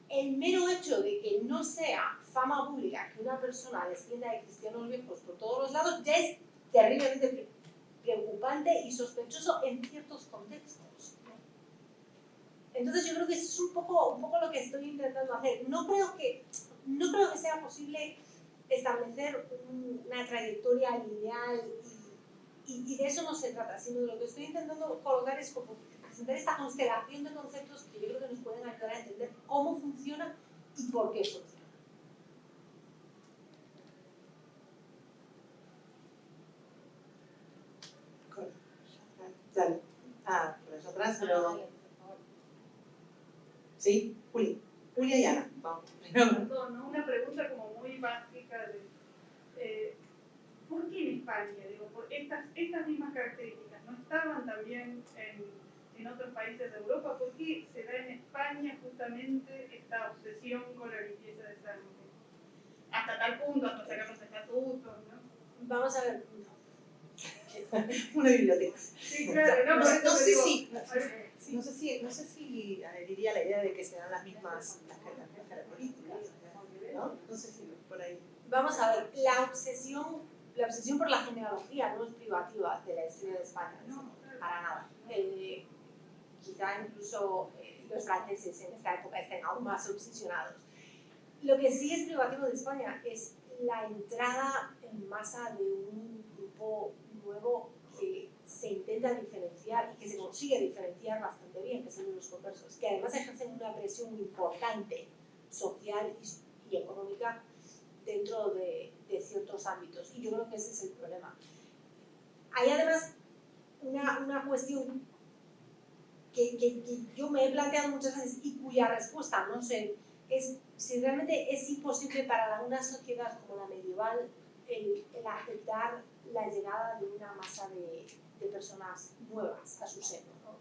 el mero hecho de que no sea fama pública que una persona descienda de cristianos viejos por todos los lados ya es terriblemente preocupante y sospechoso en ciertos contextos. Entonces yo creo que eso es un poco lo que estoy intentando hacer. No creo que sea posible establecer una trayectoria lineal y de eso no se trata, sino de lo que estoy intentando colocar es como presentar esta constelación de conceptos que yo creo que nos pueden ayudar a entender cómo funciona y por qué funciona. Dale. Por allá atrás, pero... ¿Sí? Julia y Ana. Vamos. Perdón, ¿no? Una pregunta como muy básica de ¿por qué en España? Digo, por estas mismas características no estaban también en otros países de Europa. ¿Por qué se da en España justamente esta obsesión con la limpieza de sangre? Hasta tal punto, hasta sacar los estatutos, ¿no? Vamos a ver. Una biblioteca. Sí, claro, No sé si diría la idea de que se dan las mismas características, ¿no? No sé si por ahí. Vamos a ver, la obsesión por la genealogía no es privativa de la historia de España, no, para nada. Quizá incluso los franceses en esta época estén aún más obsesionados. Lo que sí es privativo de España es la entrada en masa de un grupo nuevo que se intenta diferenciar y que se consigue diferenciar bastante bien, que es el de los conversos, que además ejercen una presión muy importante social y económica dentro de ciertos ámbitos. Y yo creo que ese es el problema. Hay además una cuestión que yo me he planteado muchas veces y cuya respuesta, no sé, es si realmente es imposible para una sociedad como la medieval el aceptar la llegada de una masa de personas nuevas a su seno, ¿no?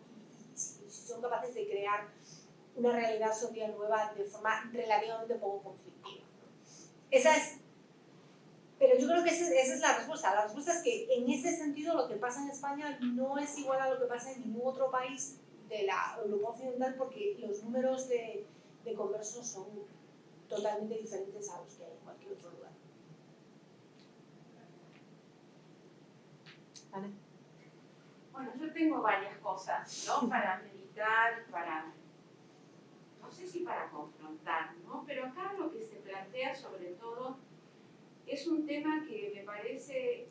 Y si son capaces de crear una realidad social nueva de forma relativamente poco conflictiva, ¿no? Pero yo creo que esa es la respuesta. La respuesta es que en ese sentido lo que pasa en España no es igual a lo que pasa en ningún otro país de la Europa Occidental, porque los números de conversos son totalmente diferentes a los que hay en cualquier otro lugar. Ana. Bueno, yo tengo varias cosas, ¿no? Para meditar, no sé si para confrontar, ¿no? Pero acá lo que se plantea sobre todo es un tema que me parece,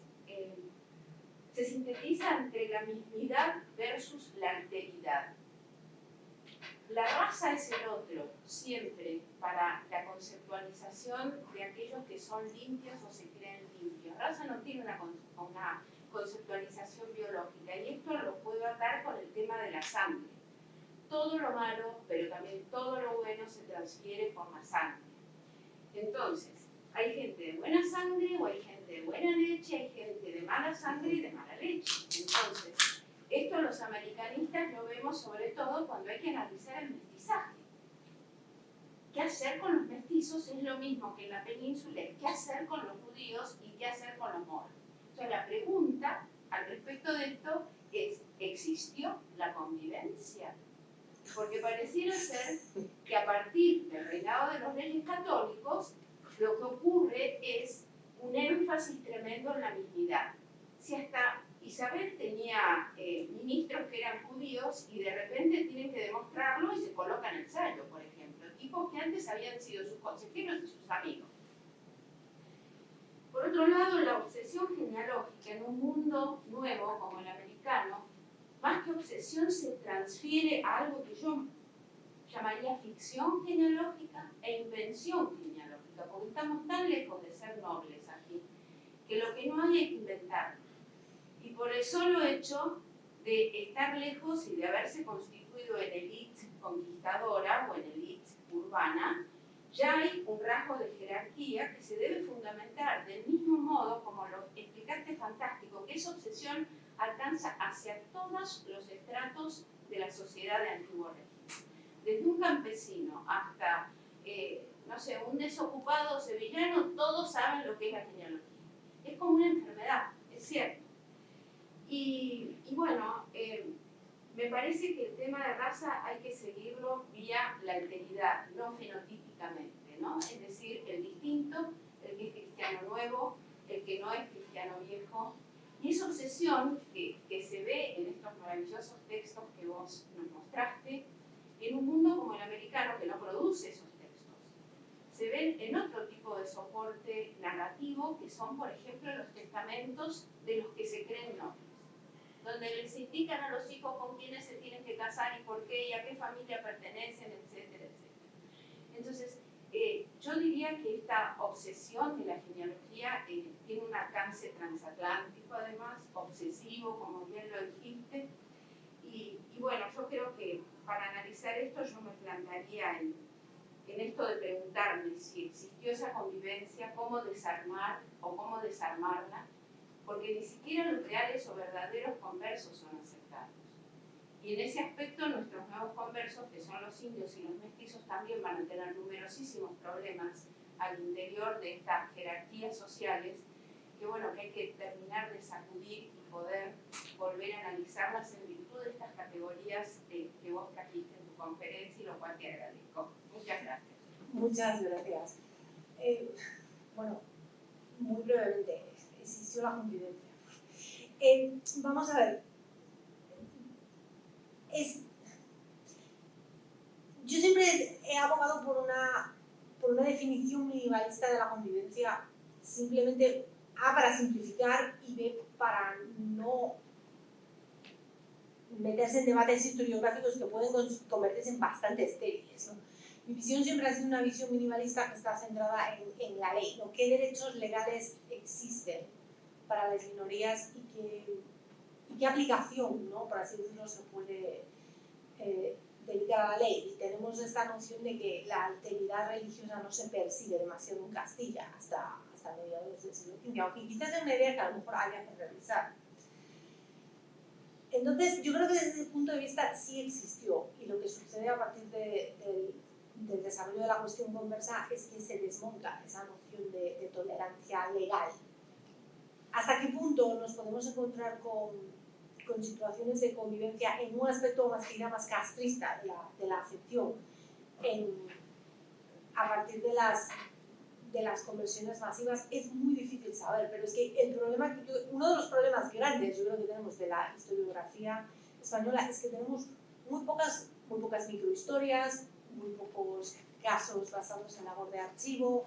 se sintetiza entre la mismidad versus la alteridad. La raza es el otro, siempre, para la conceptualización de aquellos que son limpios o se creen limpios. Raza no tiene una conceptualización biológica, y esto lo puedo atar con el tema de la sangre. Todo lo malo, pero también todo lo bueno se transfiere por la sangre. Entonces, hay gente de buena sangre o hay gente de buena leche, hay gente de mala sangre y de mala leche. Entonces, esto los americanistas lo vemos sobre todo cuando hay que analizar el mestizaje. ¿Qué hacer con los mestizos? Es lo mismo que en la península, qué hacer con los judíos y qué hacer con los moros. Entonces, la pregunta al respecto de esto es, ¿existió la convivencia? Porque pareciera ser que a partir del reinado de los reyes católicos, lo que ocurre es un énfasis tremendo en la mismidad. Si hasta Isabel tenía ministros que eran judíos y de repente tienen que demostrarlo y se colocan el sayo, por ejemplo, tipos que antes habían sido sus consejeros y sus amigos. Por otro lado, la obsesión genealógica en un mundo nuevo como el americano, más que obsesión se transfiere a algo que yo llamaría ficción genealógica e invención genealógica, porque estamos tan lejos de ser nobles aquí, que lo que no hay que inventarlo. Y por el solo hecho de estar lejos y de haberse constituido en élite conquistadora o en élite urbana, ya hay un rasgo de jerarquía que se debe fundamentar del mismo modo como lo explicaste fantástico, que esa obsesión alcanza hacia todos los estratos de la sociedad de antiguo régimen. Desde un campesino hasta, no sé, un desocupado sevillano, todos saben lo que es la genealogía. Es como una enfermedad, es cierto. Y bueno, me parece que el tema de raza hay que seguirlo vía la alteridad, no fenotípicamente, ¿no? Es decir, el distinto, el que es cristiano nuevo, el que no es cristiano viejo. Y esa obsesión que se ve en estos maravillosos textos que vos nos mostraste, en un mundo como el americano que no produce esos textos, se ven en otro tipo de soporte narrativo, que son, por ejemplo, los testamentos de los que se creen nobles, donde les indican a los hijos con quiénes se tienen que casar y por qué y a qué familia pertenecen, etcétera, etcétera. Entonces, yo diría que esta obsesión de la genealogía tiene un alcance transatlántico, además, obsesivo, como bien lo dijiste. Y bueno, yo creo que para analizar esto yo me plantearía en esto de preguntarme si existió esa convivencia, cómo desarmar o cómo desarmarla, porque ni siquiera los reales o verdaderos conversos son aceptados. Y en ese aspecto nuestros nuevos conversos, que son los indios y los mestizos, también van a tener numerosísimos problemas al interior de estas jerarquías sociales, que bueno, que hay que terminar de sacudir y poder volver a analizarlas en virtud de estas categorías que vos trajiste en tu conferencia, y lo cual te agradezco. Muchas gracias. Muchas gracias. Bueno, muy brevemente, existió la convivencia. Vamos a ver. Yo siempre he abogado por una definición minimalista de la convivencia, simplemente A, para simplificar, y B, para no meterse en debates historiográficos que pueden convertirse en bastante estériles, ¿no? Mi visión siempre ha sido una visión minimalista que está centrada en la ley, ¿no? ¿Qué derechos legales existen para las minorías y qué aplicación, ¿no? Por así decirlo, se puede dedicar a la ley? Y tenemos esta noción de que la alteridad religiosa no se persigue demasiado en Castilla hasta mediados del siglo XV, aunque quizás es una idea que a lo mejor haya que revisar. Entonces, yo creo que desde ese punto de vista sí existió, y lo que sucede a partir del desarrollo de la cuestión conversa es que se desmonta esa noción de tolerancia legal. ¿Hasta qué punto nos podemos encontrar con situaciones de convivencia en un aspecto más castrista de la acepción a partir de las conversiones masivas? Es muy difícil saber, pero es que uno de los problemas grandes, yo creo que tenemos de la historiografía española, es que tenemos muy pocas microhistorias, muy pocos casos basados en labor de archivo.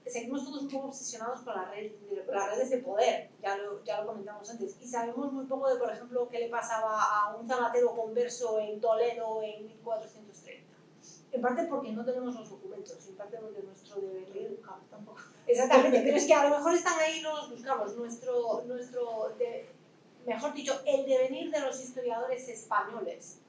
Seguimos todos un poco obsesionados con las redes de poder, ya lo comentamos antes, y sabemos muy poco de, por ejemplo, qué le pasaba a un zapatero converso en Toledo en 1430. En parte porque no tenemos los documentos, en parte porque nuestro devenir tampoco. Exactamente, pero es que a lo mejor están ahí y no los buscamos. Mejor dicho, el devenir de los historiadores españoles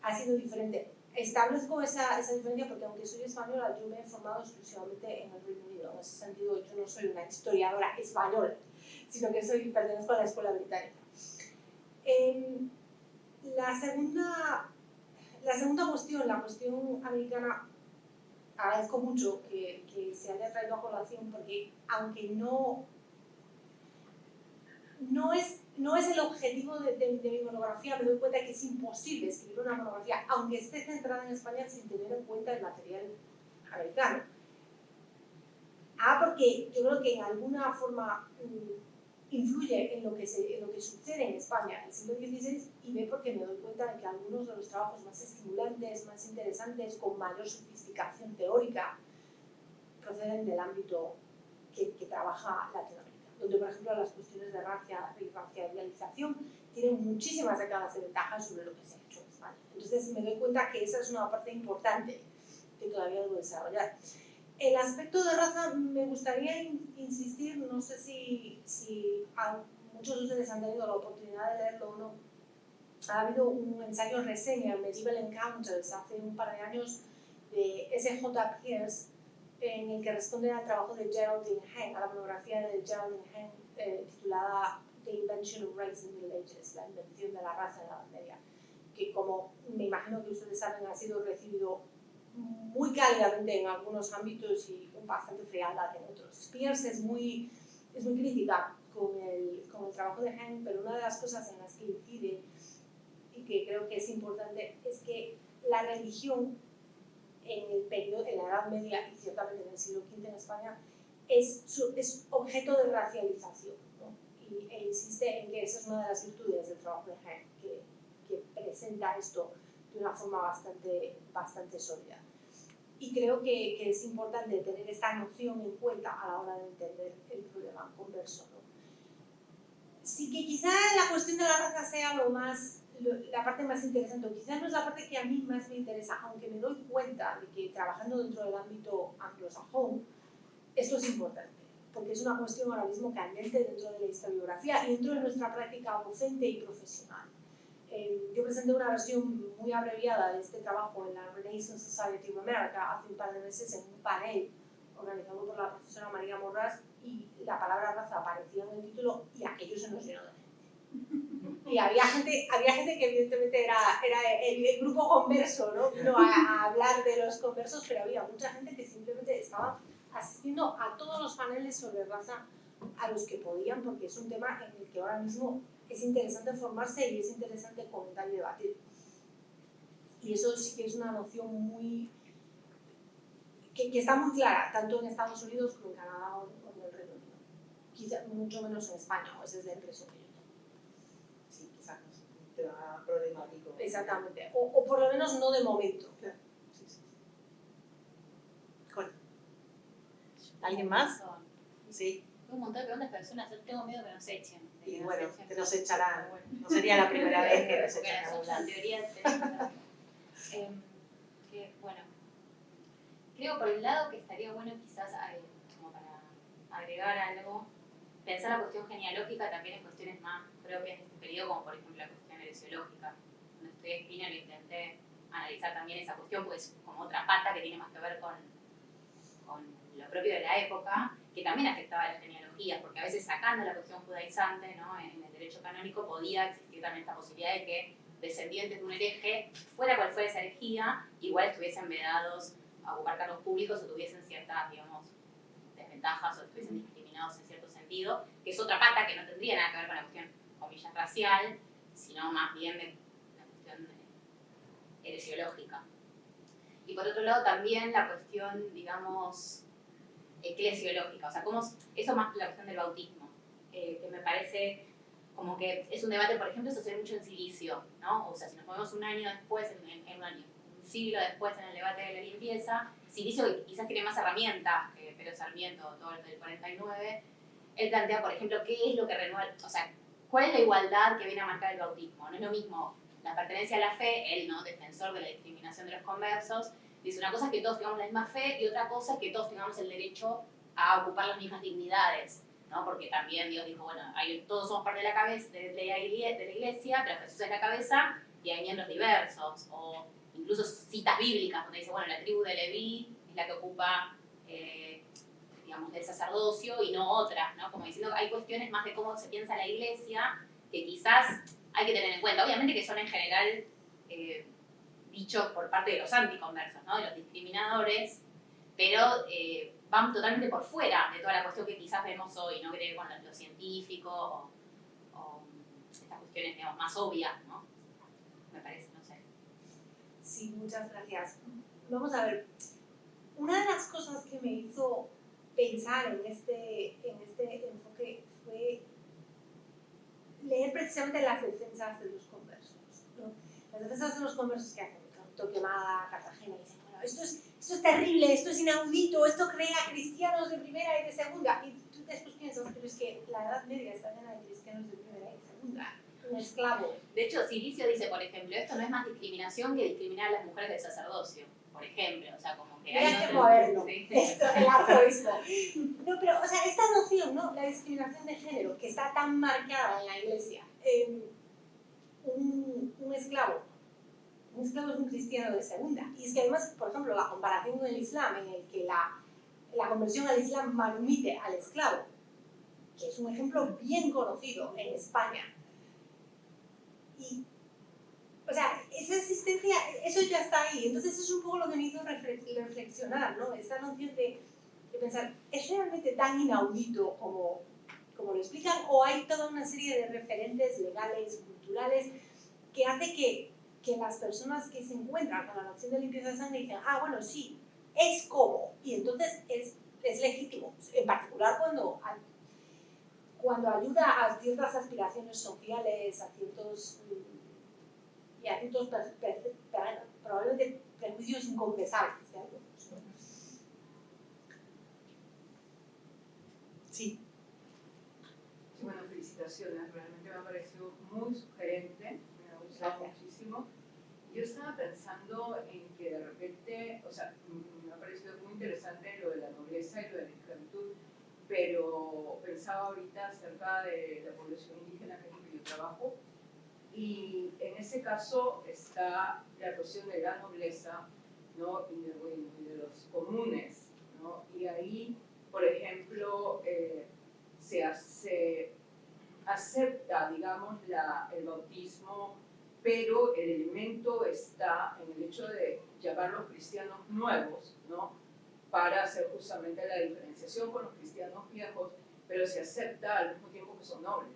ha sido diferente. Establezco esa diferencia porque, aunque soy española, yo me he formado exclusivamente en el Reino Unido. En ese sentido, yo no soy una historiadora española, sino que pertenezco a la escuela británica. La segunda cuestión, la cuestión americana, agradezco mucho que se haya traído a colación, porque aunque no es el objetivo de mi monografía, me doy cuenta que es imposible escribir una monografía, aunque esté centrada en España, sin tener en cuenta el material americano. Porque yo creo que en alguna forma influye en lo que sucede en España en el siglo XVI, y B, porque me doy cuenta de que algunos de los trabajos más estimulantes, más interesantes, con mayor sofisticación teórica, proceden del ámbito que trabaja Latinoamérica, donde, por ejemplo, las cuestiones de racialización tienen muchísimas décadas de ventaja sobre lo que se ha hecho en España. Entonces me doy cuenta que esa es una parte importante que todavía debo desarrollar. El aspecto de raza, me gustaría insistir, no sé si muchos de ustedes han tenido la oportunidad de leerlo o no. Ha habido un ensayo reseña en Medieval Encounters hace un par de años de S.J. Pierce, en el que responde al trabajo de Geraldine Heng, a la monografía de Geraldine Heng titulada The Invention of Race in the Middle Ages, la invención de la raza en la Edad Media, que, como me imagino que ustedes saben, ha sido recibido muy cálidamente en algunos ámbitos y con bastante frialdad en otros. Pierce es muy crítica con el trabajo de Heng, pero una de las cosas en las que incide y que creo que es importante es que la religión en la Edad Media y ciertamente en el siglo XV en España es objeto de racialización, ¿no? E insiste en que esa es una de las virtudes del trabajo de Heng, que presenta esto de una forma bastante sólida. Y creo que es importante tener esta noción en cuenta a la hora de entender el problema converso, ¿no? Sí que quizá la cuestión de la raza sea la parte más interesante, o quizá no es la parte que a mí más me interesa, aunque me doy cuenta de que, trabajando dentro del ámbito anglosajón, esto es importante, porque es una cuestión ahora mismo candente dentro de la historiografía y dentro de nuestra práctica docente y profesional. Yo presenté una versión muy abreviada de este trabajo en la Renaissance Society of America hace un par de meses en un panel organizado por la profesora María Morras, y la palabra raza aparecía en el título y aquello se nos llenó de gente. Y había gente que evidentemente era el grupo converso, ¿no? Vino a hablar de los conversos, pero había mucha gente que simplemente estaba asistiendo a todos los paneles sobre raza a los que podían, porque es un tema en el que ahora mismo es interesante formarse y es interesante comentar y debatir. Y eso sí que es una noción que está muy clara, tanto en Estados Unidos como en Canadá o en el Reino Unido. Quizá mucho menos en España, o esa es la impresión que yo tengo. Sí, quizás no es un tema problemático. Exactamente, o por lo menos no de momento. Claro. Sí. ¿Alguien más? Sí. un montón de preguntas, pero yo tengo miedo que nos echen. Y bueno, que nos echarán. No sería la primera vez que nos echan a Porque volar. en teoría tenemos que, bueno, creo por un lado que estaría bueno quizás, como para agregar algo, pensar la cuestión genealógica también en cuestiones más propias de este periodo, como por ejemplo la cuestión heresiológica. Cuando estudié Spinner intenté analizar también esa cuestión, pues como otra pata que tiene más que ver con lo propio de la época, que también afectaba a las genealogías, porque a veces sacando la cuestión judaizante, ¿no? En el derecho canónico podía existir también esta posibilidad de que descendientes de un hereje, fuera cual fuera esa herejía, igual estuviesen vedados a ocupar cargos públicos o tuviesen ciertas, digamos, desventajas o estuviesen discriminados en cierto sentido, que es otra pata que no tendría nada que ver con la cuestión, comillas, racial, sino más bien de la cuestión heresiológica. Y por otro lado también la cuestión, digamos, eclesiológica, o sea, cómo eso más la cuestión del bautismo, que me parece como que es un debate, por ejemplo, eso se ve mucho en Silicio, ¿no? O sea, si nos movemos un año después, un siglo después en el debate de la limpieza, Silicio quizás tiene más herramientas que Pedro Sarmiento, todo el del 49, él plantea, por ejemplo, qué es lo que renueva, o sea, cuál es la igualdad que viene a marcar el bautismo. No es lo mismo la pertenencia a la fe, él, ¿no?, defensor de la discriminación de los conversos, dice una cosa es que todos tengamos la misma fe y otra cosa es que todos tengamos el derecho a ocupar las mismas dignidades, ¿no? Porque también Dios dijo, bueno, todos somos parte de la cabeza de la iglesia, pero Jesús es la cabeza y hay miembros diversos, o incluso citas bíblicas donde dice, bueno, la tribu de Leví es la que ocupa, digamos, el sacerdocio y no otras, ¿no? Como diciendo que hay cuestiones más de cómo se piensa la iglesia que quizás hay que tener en cuenta. Obviamente que son en general dichos por parte de los anticonversos, ¿no?, de los discriminadores, pero van totalmente por fuera de toda la cuestión que quizás vemos hoy, ¿no?, que tiene que ver con lo científico o estas cuestiones, digamos, más obvias, ¿no? Me parece, no sé. Sí, muchas gracias. Vamos a ver, una de las cosas que me hizo pensar en este enfoque fue leer precisamente las defensas de los conversos, ¿no? Las defensas de los conversos que hacen Torquemada, Cartagena, y dicen, bueno, esto es terrible, esto es inaudito, esto crea cristianos de primera y de segunda. Y tú después piensas, pero es que la Edad Media está llena de cristianos de primera y de segunda. Un esclavo. De hecho, Silicio dice, por ejemplo, esto no es más discriminación que discriminar a las mujeres del sacerdocio, por ejemplo, o sea, como que hay... Mira qué moderno, sí. esto, el ateísmo. No, pero, o sea, esta noción, ¿no?, la discriminación de género, que está tan marcada en la Iglesia, un esclavo es un cristiano de segunda. Y es que además, por ejemplo, la comparación con el Islam, en el que la conversión al Islam manumite al esclavo, que es un ejemplo bien conocido en España. Y, o sea, esa existencia, eso ya está ahí. Entonces eso es un poco lo que me hizo reflexionar, ¿no? Esta noción de pensar, ¿es realmente tan inaudito como lo explican? ¿O hay toda una serie de referentes legales, culturales, que hace que las personas que se encuentran con la noción de limpieza de sangre dicen, ah, bueno, sí, es como, y entonces es legítimo, en particular cuando ayuda a ciertas aspiraciones sociales, a ciertos probablemente prejuicios inconfesables de algunos, ¿no? Sí. Bueno, felicitaciones, realmente me ha parecido muy sugerente, me ha gustado muchísimo. Yo estaba pensando en que de repente, o sea, me ha parecido muy interesante lo de la nobleza y lo de la esclavitud, pero pensaba ahorita acerca de la población indígena, que es lo que yo trabajo, y en ese caso está la cuestión de la nobleza, ¿no?, y de los comunes, ¿no? Y ahí, por ejemplo, se acepta, digamos, el bautismo, pero el elemento está en el hecho de llamarlos cristianos nuevos, ¿no?, para hacer justamente la diferenciación con los cristianos viejos, pero se acepta al mismo tiempo que son nobles,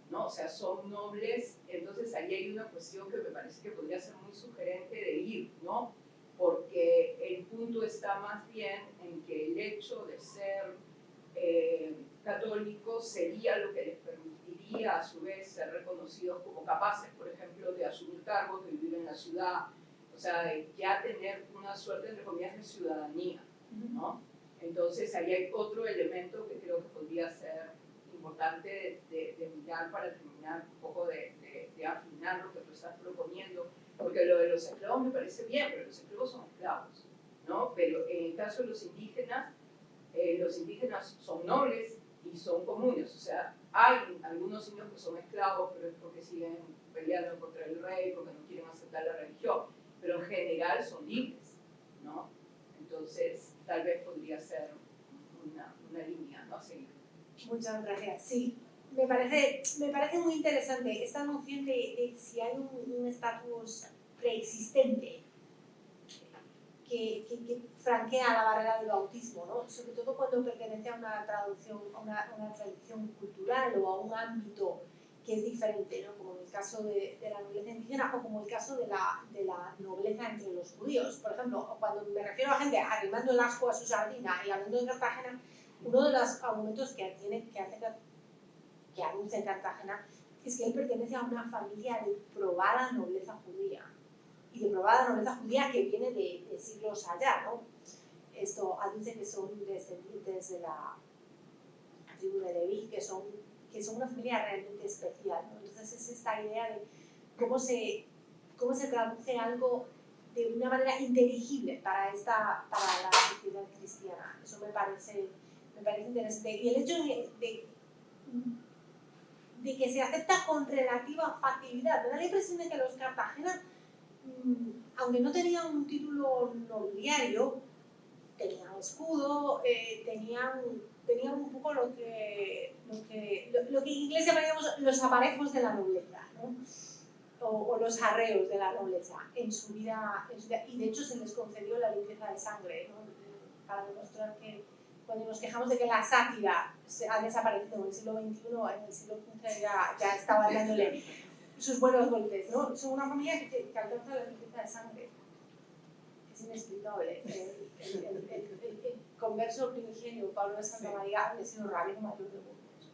¿no? O sea, son nobles, entonces ahí hay una cuestión que me parece que podría ser muy sugerente de ir, ¿no? Porque el punto está más bien en que el hecho de ser católicos sería lo que les permitiría a su vez ser reconocidos como capaces, por ejemplo, de asumir cargos, de vivir en la ciudad, o sea, de ya tener una suerte, entre comillas, de ciudadanía, ¿no? Entonces ahí hay otro elemento que creo que podría ser importante de mirar para terminar un poco de afinar lo que tú estás proponiendo, porque lo de los esclavos me parece bien, pero los esclavos son esclavos, ¿no? Pero en el caso de los indígenas son nobles y son comunes, o sea, hay algunos indios que son esclavos, pero es porque siguen peleando contra el rey, porque no quieren aceptar la religión, pero en general son libres, ¿no? Entonces, tal vez podría ser una línea, ¿no? Seguir. Muchas gracias. Sí, me parece muy interesante esta noción de si hay un estatus preexistente que franquea la barrera del bautismo, ¿no? Sobre todo cuando pertenece a una tradición cultural o a un ámbito que es diferente, ¿no? Como en el caso de la nobleza indígena o como el caso de la nobleza entre los judíos. Por ejemplo, cuando me refiero a gente arrimando el asco a su sardina y hablando de Cartagena, uno de los argumentos que anuncia Cartagena es que él pertenece a una familia de probada nobleza judía. Y de probada nobleza judía que viene de siglos allá, ¿no? Esto aduce que son descendientes de la tribu de Leví, que son una familia realmente especial, ¿no? Entonces es esta idea de cómo se traduce algo de una manera inteligible para la sociedad cristiana. Eso me parece interesante. Y el hecho de que se acepta con relativa facilidad. Me da la impresión de que los Cartagena, aunque no tenían un título nobiliario, tenían escudo, tenían un poco lo que en inglés llamaríamos los aparejos de la nobleza, ¿no? O los arreos de la nobleza en su vida, y de hecho se les concedió la limpieza de sangre, ¿no? Para demostrar que cuando nos quejamos de que la sátira ha desaparecido en el siglo XXI, en el siglo XV ya estaba dándole sus buenos golpes, ¿no? Son una familia que alcanza la limpieza de sangre. Es inexplicable. El converso primigenio, Pablo de Santa María, ha sido rabino mayor de Burgos.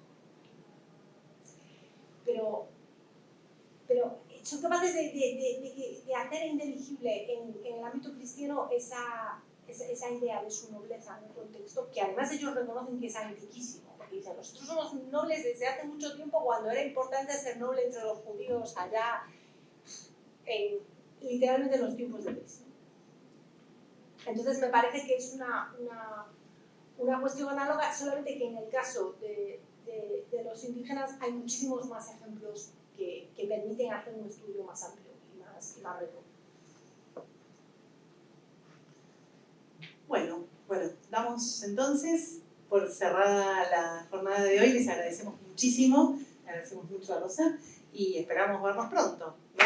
Pero son capaces de hacer inteligible en el ámbito cristiano esa idea de su nobleza en un contexto que además ellos reconocen que es antiquísimo. Porque dicen, nosotros somos nobles desde hace mucho tiempo cuando era importante ser noble entre los judíos allá, literalmente en los tiempos de Cristo. Entonces me parece que es una cuestión análoga, solamente que en el caso de los indígenas hay muchísimos más ejemplos que permiten hacer un estudio más amplio y más redondo. Bueno, damos entonces por cerrada la jornada de hoy. Les agradecemos muchísimo, agradecemos mucho a Rosa y esperamos vernos pronto, ¿no?